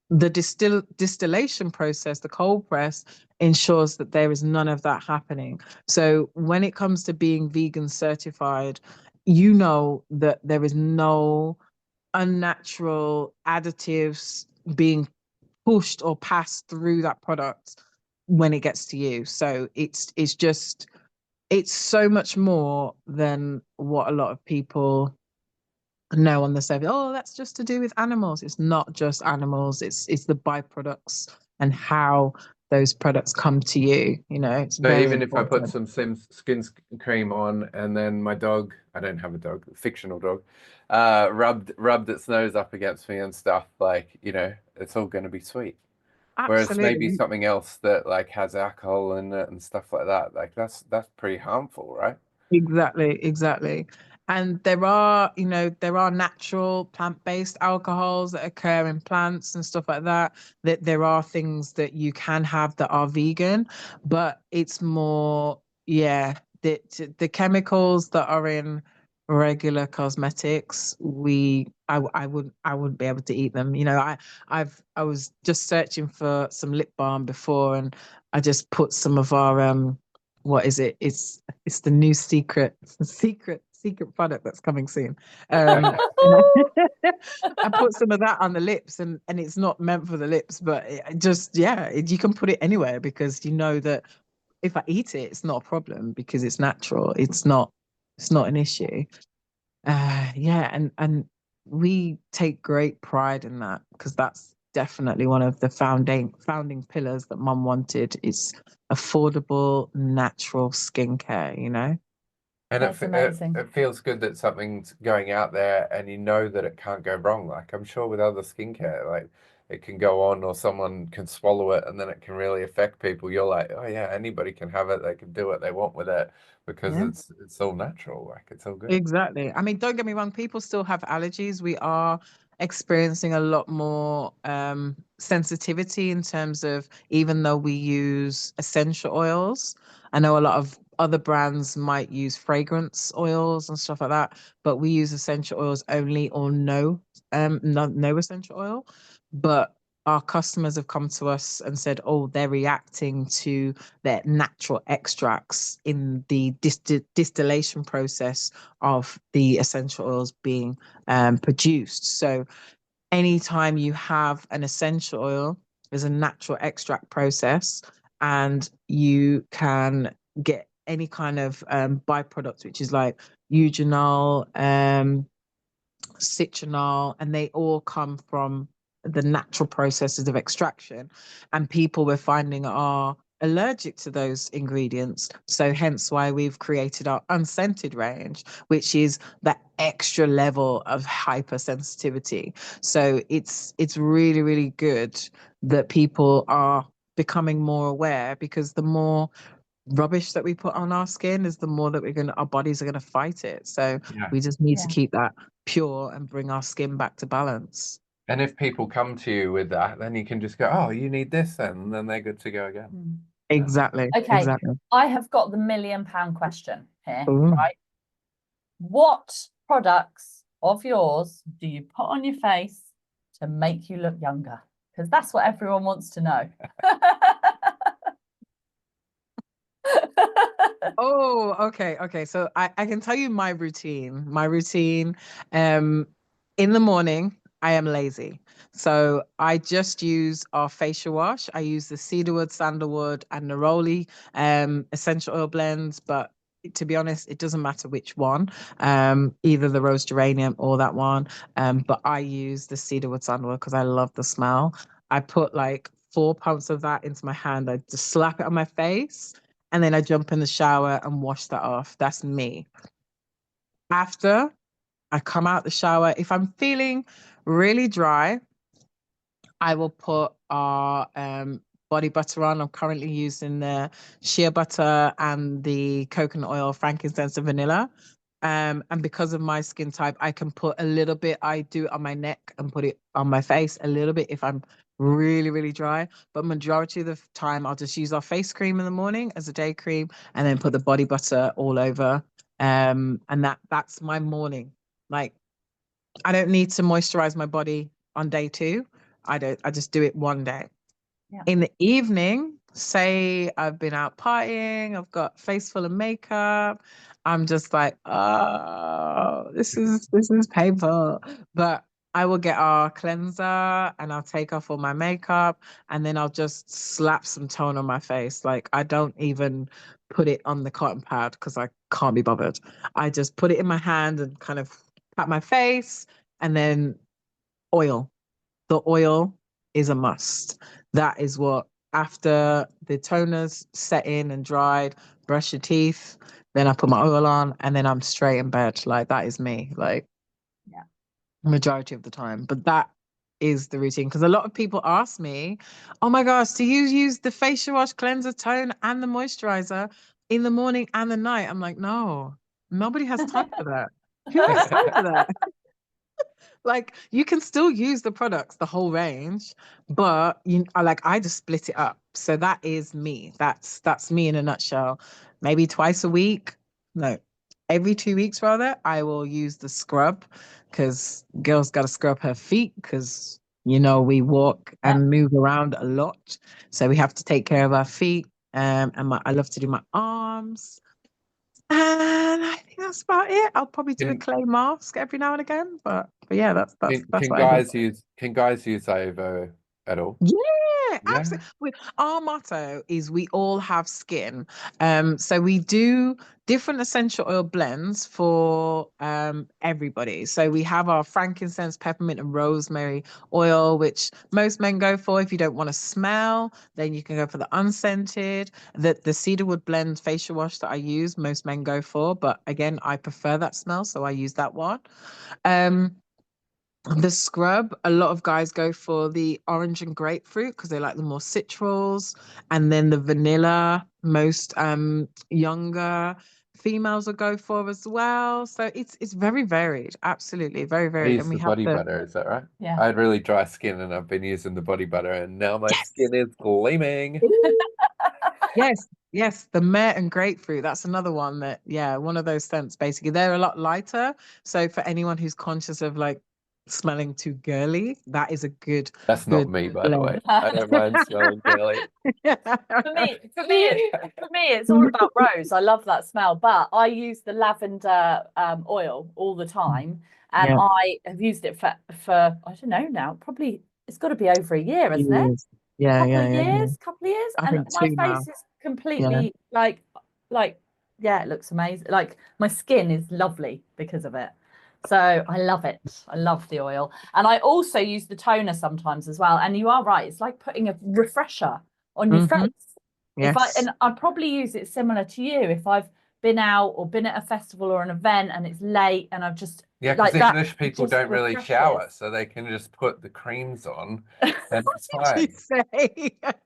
Speaker 3: The distillation process, the cold press, ensures that there is none of that happening. So when it comes to being vegan certified, you know that there is no unnatural additives being pushed or passed through that product when it gets to you. So it's so much more than what a lot of people know on the surface. Oh, that's just to do with animals. It's not just animals. It's the byproducts and how those products come to you. You know, it's
Speaker 2: So
Speaker 3: very
Speaker 2: even if I put
Speaker 3: important.
Speaker 2: some skin cream on, and then my dog, I don't have a dog, fictional dog, rubbed its nose up against me and stuff, like, it's all going to be sweet. Whereas maybe
Speaker 3: Absolutely.
Speaker 2: something else that like has alcohol in it and stuff like that, like that's pretty harmful, right?
Speaker 3: Exactly. And there are natural plant-based alcohols that occur in plants and stuff like that. That there are things that you can have that are vegan, but it's more, yeah, the chemicals that are in regular cosmetics, I wouldn't be able to eat them. I was just searching for some lip balm before, and I just put some of our what is it? It's the new secret product that's coming soon. And I put some of that on the lips, and it's not meant for the lips, but you can put it anywhere because you know that if I eat it, it's not a problem because it's natural. It's not an issue. Yeah, and we take great pride in that because that's definitely one of the founding pillars that Mum wanted is affordable, natural skincare, you know?
Speaker 2: And
Speaker 1: That's amazing.
Speaker 2: it feels good that something's going out there and you know that it can't go wrong. Like I'm sure with other skincare, like it can go on or someone can swallow it and then it can really affect people. You're like, oh yeah, anybody can have it. They can do what they want with it because
Speaker 3: Yeah.
Speaker 2: it's all natural. Like it's all good.
Speaker 3: Exactly. I mean, don't get me wrong, people still have allergies. We are experiencing a lot more sensitivity in terms of even though we use essential oils. I know a lot of other brands might use fragrance oils and stuff like that, but we use essential oils only or no essential oil. But our customers have come to us and said, oh, they're reacting to their natural extracts in the distillation process of the essential oils being produced. So anytime you have an essential oil, there's a natural extract process, and you can get any kind of byproduct, which is like eugenol, citronal, and they all come from the natural processes of extraction. And people we're finding are allergic to those ingredients. So hence why we've created our unscented range, which is that extra level of hypersensitivity. So it's really, really good that people are becoming more aware because the more rubbish that we put on our skin is the more that our bodies are gonna fight it. So
Speaker 2: Yeah.
Speaker 3: we just need to
Speaker 1: Yeah.
Speaker 3: keep that pure and bring our skin back to balance.
Speaker 2: And if people come to you with that, then you can just go, oh, you need this then, and then they're good to go again.
Speaker 1: Mm.
Speaker 3: Exactly.
Speaker 1: Okay,
Speaker 3: Exactly.
Speaker 1: I have got the £1,000,000 question here,
Speaker 3: Ooh.
Speaker 1: right? What products of yours do you put on your face to make you look younger? Because that's what everyone wants to know.
Speaker 3: Oh, okay. So I can tell you my routine. My routine, in the morning, I am lazy. So I just use our facial wash. I use the cedarwood, sandalwood, and neroli essential oil blends, but to be honest, it doesn't matter which one, either the rose geranium or that one. But I use the cedarwood sandalwood because I love the smell. I put like 4 pumps of that into my hand. I just slap it on my face, and then I jump in the shower and wash that off. That's me. After I come out the shower, if I'm feeling really dry, I will put our body butter on. I'm currently using the shea butter and the coconut oil, frankincense, and vanilla. And because of my skin type, I can put a little bit. I do it on my neck and put it on my face a little bit if I'm really, really dry. But majority of the time, I'll just use our face cream in the morning as a day cream, and then put the body butter all over. And that's my morning. Like, I don't need to moisturize my body on day 2. I don't. I just do it one day.
Speaker 1: Yeah.
Speaker 3: In the evening, say I've been out partying, I've got face full of makeup. I'm just like, oh, this is painful. But I will get our cleanser and I'll take off all my makeup, and then I'll just slap some tone on my face. Like, I don't even put it on the cotton pad because I can't be bothered. I just put it in my hand and kind of pat my face, and then oil. The oil is a must. That is what, after the toner's set in and dried, brush your teeth, then I put my oil on, and then I'm straight in bed. Like, that is me, like,
Speaker 1: Yeah.
Speaker 3: majority of the time. But that is the routine. Because a lot of people ask me, oh my gosh, do you use the facial wash, cleanser, tone, and the moisturizer in the morning and the night? I'm like, no, nobody has time for that. Who has time for that? Like, you can still use the products, the whole range, but I just split it up. So that is me. That's me in a nutshell. Maybe twice a week. No, every 2 weeks rather, I will use the scrub, because girls got to scrub her feet because we walk and move around a lot. So we have to take care of our feet. I love to do my arms. And I think that's about it. I'll probably do a
Speaker 2: Can,
Speaker 3: clay mask every now and again, but yeah, that's
Speaker 2: can
Speaker 3: what I do.
Speaker 2: guys use IUVO at all?
Speaker 3: Yeah,
Speaker 2: Yeah.
Speaker 3: absolutely. Our motto is we all have skin. So we do different essential oil blends for everybody. So we have our frankincense, peppermint, and rosemary oil, which most men go for. If you don't want to smell, then you can go for the unscented. The cedarwood blend facial wash that I use, most men go for, but again, I prefer that smell, so I use that one. The scrub, a lot of guys go for the orange and grapefruit because they like the more citrals, and then the vanilla, most younger females will go for as well. So it's very varied, absolutely very
Speaker 2: I
Speaker 3: varied.
Speaker 2: use
Speaker 3: And we
Speaker 2: the
Speaker 3: have
Speaker 2: body butter, is that right?
Speaker 1: Yeah.
Speaker 2: I had really dry skin and I've been using the body butter, and now my
Speaker 3: Yes.
Speaker 2: skin is gleaming.
Speaker 3: Yes, the myrrh and grapefruit. That's another one that, yeah, one of those scents. Basically, they're a lot lighter. So for anyone who's conscious of like smelling too girly, that is a good.
Speaker 2: That's not me, by the way. I don't mind smelling girly.
Speaker 1: For me, it's all about rose. I love that smell, but I use the lavender oil all the time, and
Speaker 3: Yeah.
Speaker 1: I have used it for I don't know now. Probably it's got to be over a year, isn't it?
Speaker 3: Yeah,
Speaker 1: Couple
Speaker 3: yeah,
Speaker 1: of
Speaker 3: yeah,
Speaker 1: years,
Speaker 3: yeah.
Speaker 1: couple of years,
Speaker 3: I
Speaker 1: and
Speaker 3: think
Speaker 1: my
Speaker 3: 2
Speaker 1: face
Speaker 3: now.
Speaker 1: is completely like yeah, it looks amazing. Like, my skin is lovely because of it. So I love it. I love the oil. And I also use the toner sometimes as well. And you are right, it's like putting a refresher on your face.
Speaker 3: Yes.
Speaker 1: I'd probably use it similar to you if I've been out or been at a festival or an event and it's late and I've just
Speaker 2: Yeah, because English people don't really shower, so they can just put the creams on and it's
Speaker 3: What did
Speaker 2: fine.
Speaker 3: you say?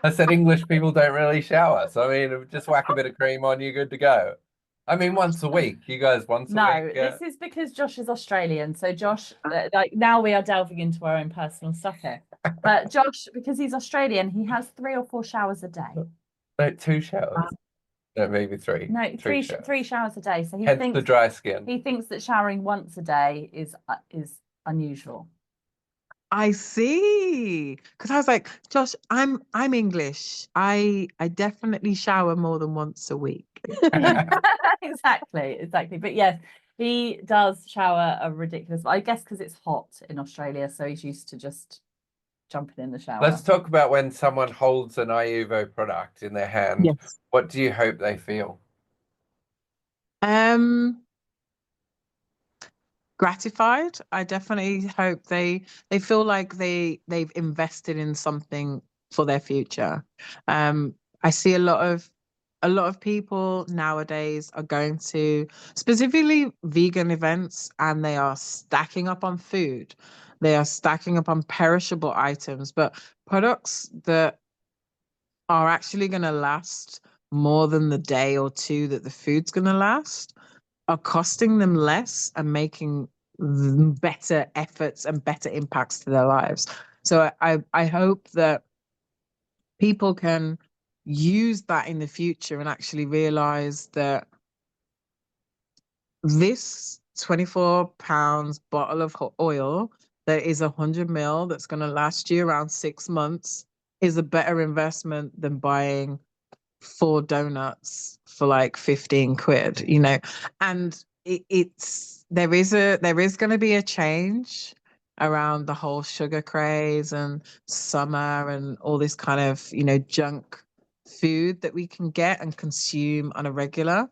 Speaker 2: I said English people don't really shower, so I mean, just whack a bit of cream on, you're good to go. I mean, once a week. You guys once a week?
Speaker 1: No, this is because Josh is Australian. So Josh, like, now we are delving into our own personal stuff here. But Josh, because he's Australian, he has 3 or 4 showers a day.
Speaker 2: No, 2 showers. No, maybe 3.
Speaker 1: No,
Speaker 2: 3 showers.
Speaker 1: 3 showers a day. So he
Speaker 2: Hence
Speaker 1: thinks
Speaker 2: the dry skin.
Speaker 1: he thinks that showering once a day is unusual.
Speaker 3: I see. Because I was like, Josh, I'm English. I definitely shower more than once a week.
Speaker 1: Exactly. But yes, he does shower a ridiculous. I guess because it's hot in Australia, so he's used to just jumping in the shower.
Speaker 2: Let's talk about when someone holds an IUVO product in their hand.
Speaker 3: Yes.
Speaker 2: What do you hope they feel?
Speaker 3: Gratified. I definitely hope they feel like they've invested in something for their future. I see a lot of people nowadays are going to specifically vegan events, and they are stacking up on food. They are stacking up on perishable items, but products that are actually going to last more than the day or two that the food's going to last are costing them less and making better efforts and better impacts to their lives. So I hope that people can use that in the future and actually realize that this 24 pounds bottle of oil that is 100 ml that's going to last you around 6 months is a better investment than buying 4 donuts for like 15 quid, and there is going to be a change around the whole sugar craze and summer and all this kind of, junk food that we can get and consume on a regular.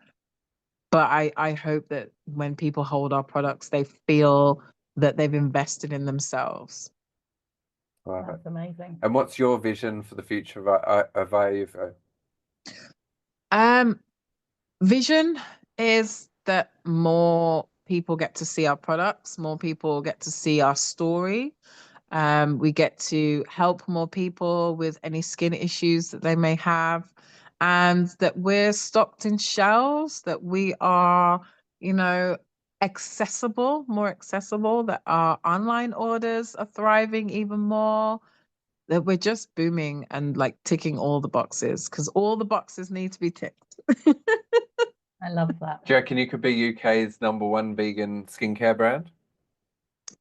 Speaker 3: But I hope that when people hold our products, they feel that they've invested in themselves.
Speaker 1: That's amazing.
Speaker 2: And what's your vision for the future of IUVO?
Speaker 3: Vision is that more people get to see our products, more people get to see our story. We get to help more people with any skin issues that they may have, and that we're stocked in shelves, that we are, accessible, more accessible, that our online orders are thriving even more, that we're just booming and like ticking all the boxes, because all the boxes need to be ticked.
Speaker 1: I love that.
Speaker 2: Do you reckon you could be UK's #1 vegan skincare brand?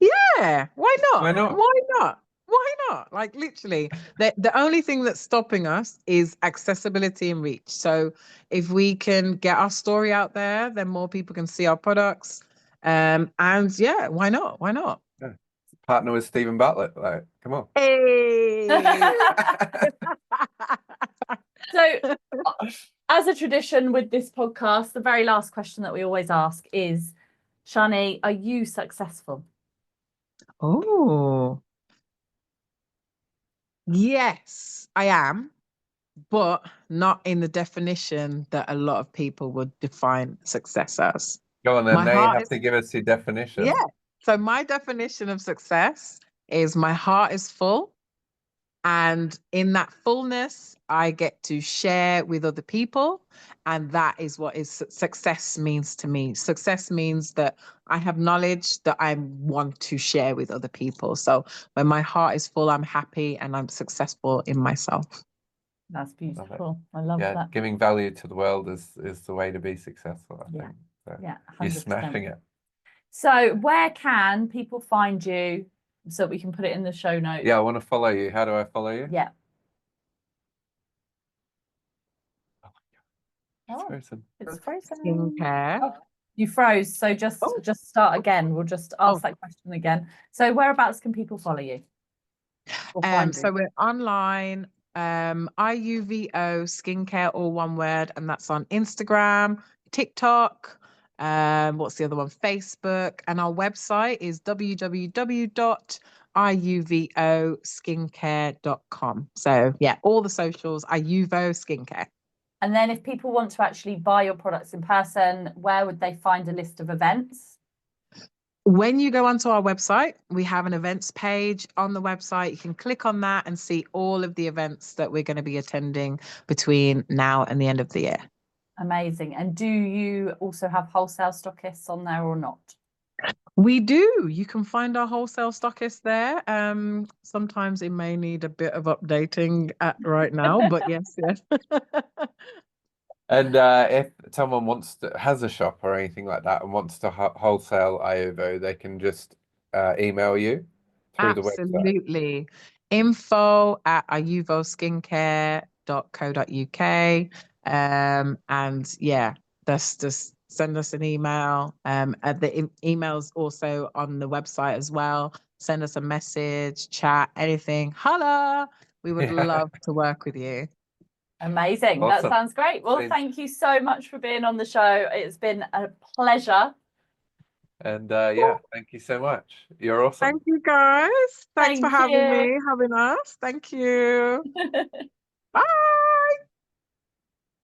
Speaker 3: Yeah, why not?
Speaker 2: Why not?
Speaker 3: Why not? Why not? Like literally, the only thing that's stopping us is accessibility and reach. So if we can get our story out there, then more people can see our products. And yeah, why not? Why not?
Speaker 2: Yeah. Partner with Steven Bartlett, like, come on.
Speaker 3: Hey.
Speaker 1: So, as a tradition with this podcast, the very last question that we always ask is, Chani, are you successful?
Speaker 3: Oh, yes, I am, but not in the definition that a lot of people would define success as.
Speaker 2: Go on then,
Speaker 3: My
Speaker 2: now you
Speaker 3: heart
Speaker 2: have
Speaker 3: is,
Speaker 2: to give us your definition.
Speaker 3: yeah. So my definition of success is my heart is full, and in that fullness, I get to share with other people. And that is what success means to me. Success means that I have knowledge that I want to share with other people. So when my heart is full, I'm happy and I'm successful in myself.
Speaker 1: That's beautiful. I love
Speaker 2: Yeah,
Speaker 1: that.
Speaker 2: giving value to the world is the way to be successful, I think. So
Speaker 1: Yeah, 100%.
Speaker 2: you're smashing it.
Speaker 1: So where can people find you so that we can put it in the show notes?
Speaker 2: Yeah, I want to follow you. How do I follow you?
Speaker 1: Yeah.
Speaker 2: It's frozen.
Speaker 1: It's frozen.
Speaker 3: Skincare.
Speaker 1: Oh, you froze. So just start again. We'll just ask that question again. So whereabouts can people follow you? Or find you?
Speaker 3: So we're online, IUVO Skincare, all one word, and that's on Instagram, TikTok. What's the other one? Facebook, and our website is www.iuvoskincare.com. So yeah, all the socials, IUVO Skincare.
Speaker 1: And then if people want to actually buy your products in person, where would they find a list of events?
Speaker 3: When you go onto our website, we have an events page on the website. You can click on that and see all of the events that we're going to be attending between now and the end of the year.
Speaker 1: Amazing. And do you also have wholesale stockists on there or not?
Speaker 3: We do. You can find our wholesale stockists there. Sometimes it may need a bit of updating right now, but yes.
Speaker 2: And if someone has a shop or anything like that and wants to wholesale IUVO, they can just email you through the website.
Speaker 3: Absolutely. info@iuvoskincare.co.uk. And yeah, that's just send us an email. The email's also on the website as well. send us a message, chat, anything, holla. We would
Speaker 2: Yeah.
Speaker 3: love to work with you.
Speaker 1: Amazing.
Speaker 2: Awesome.
Speaker 1: That sounds great. Well,
Speaker 2: Thanks.
Speaker 1: thank you so much for being on the show. It's been a pleasure.
Speaker 2: And yeah, thank you so much. You're awesome.
Speaker 3: Thank you, guys. Thanks for
Speaker 1: Thank
Speaker 3: having
Speaker 1: you.
Speaker 3: me, having us. Thank you. Bye.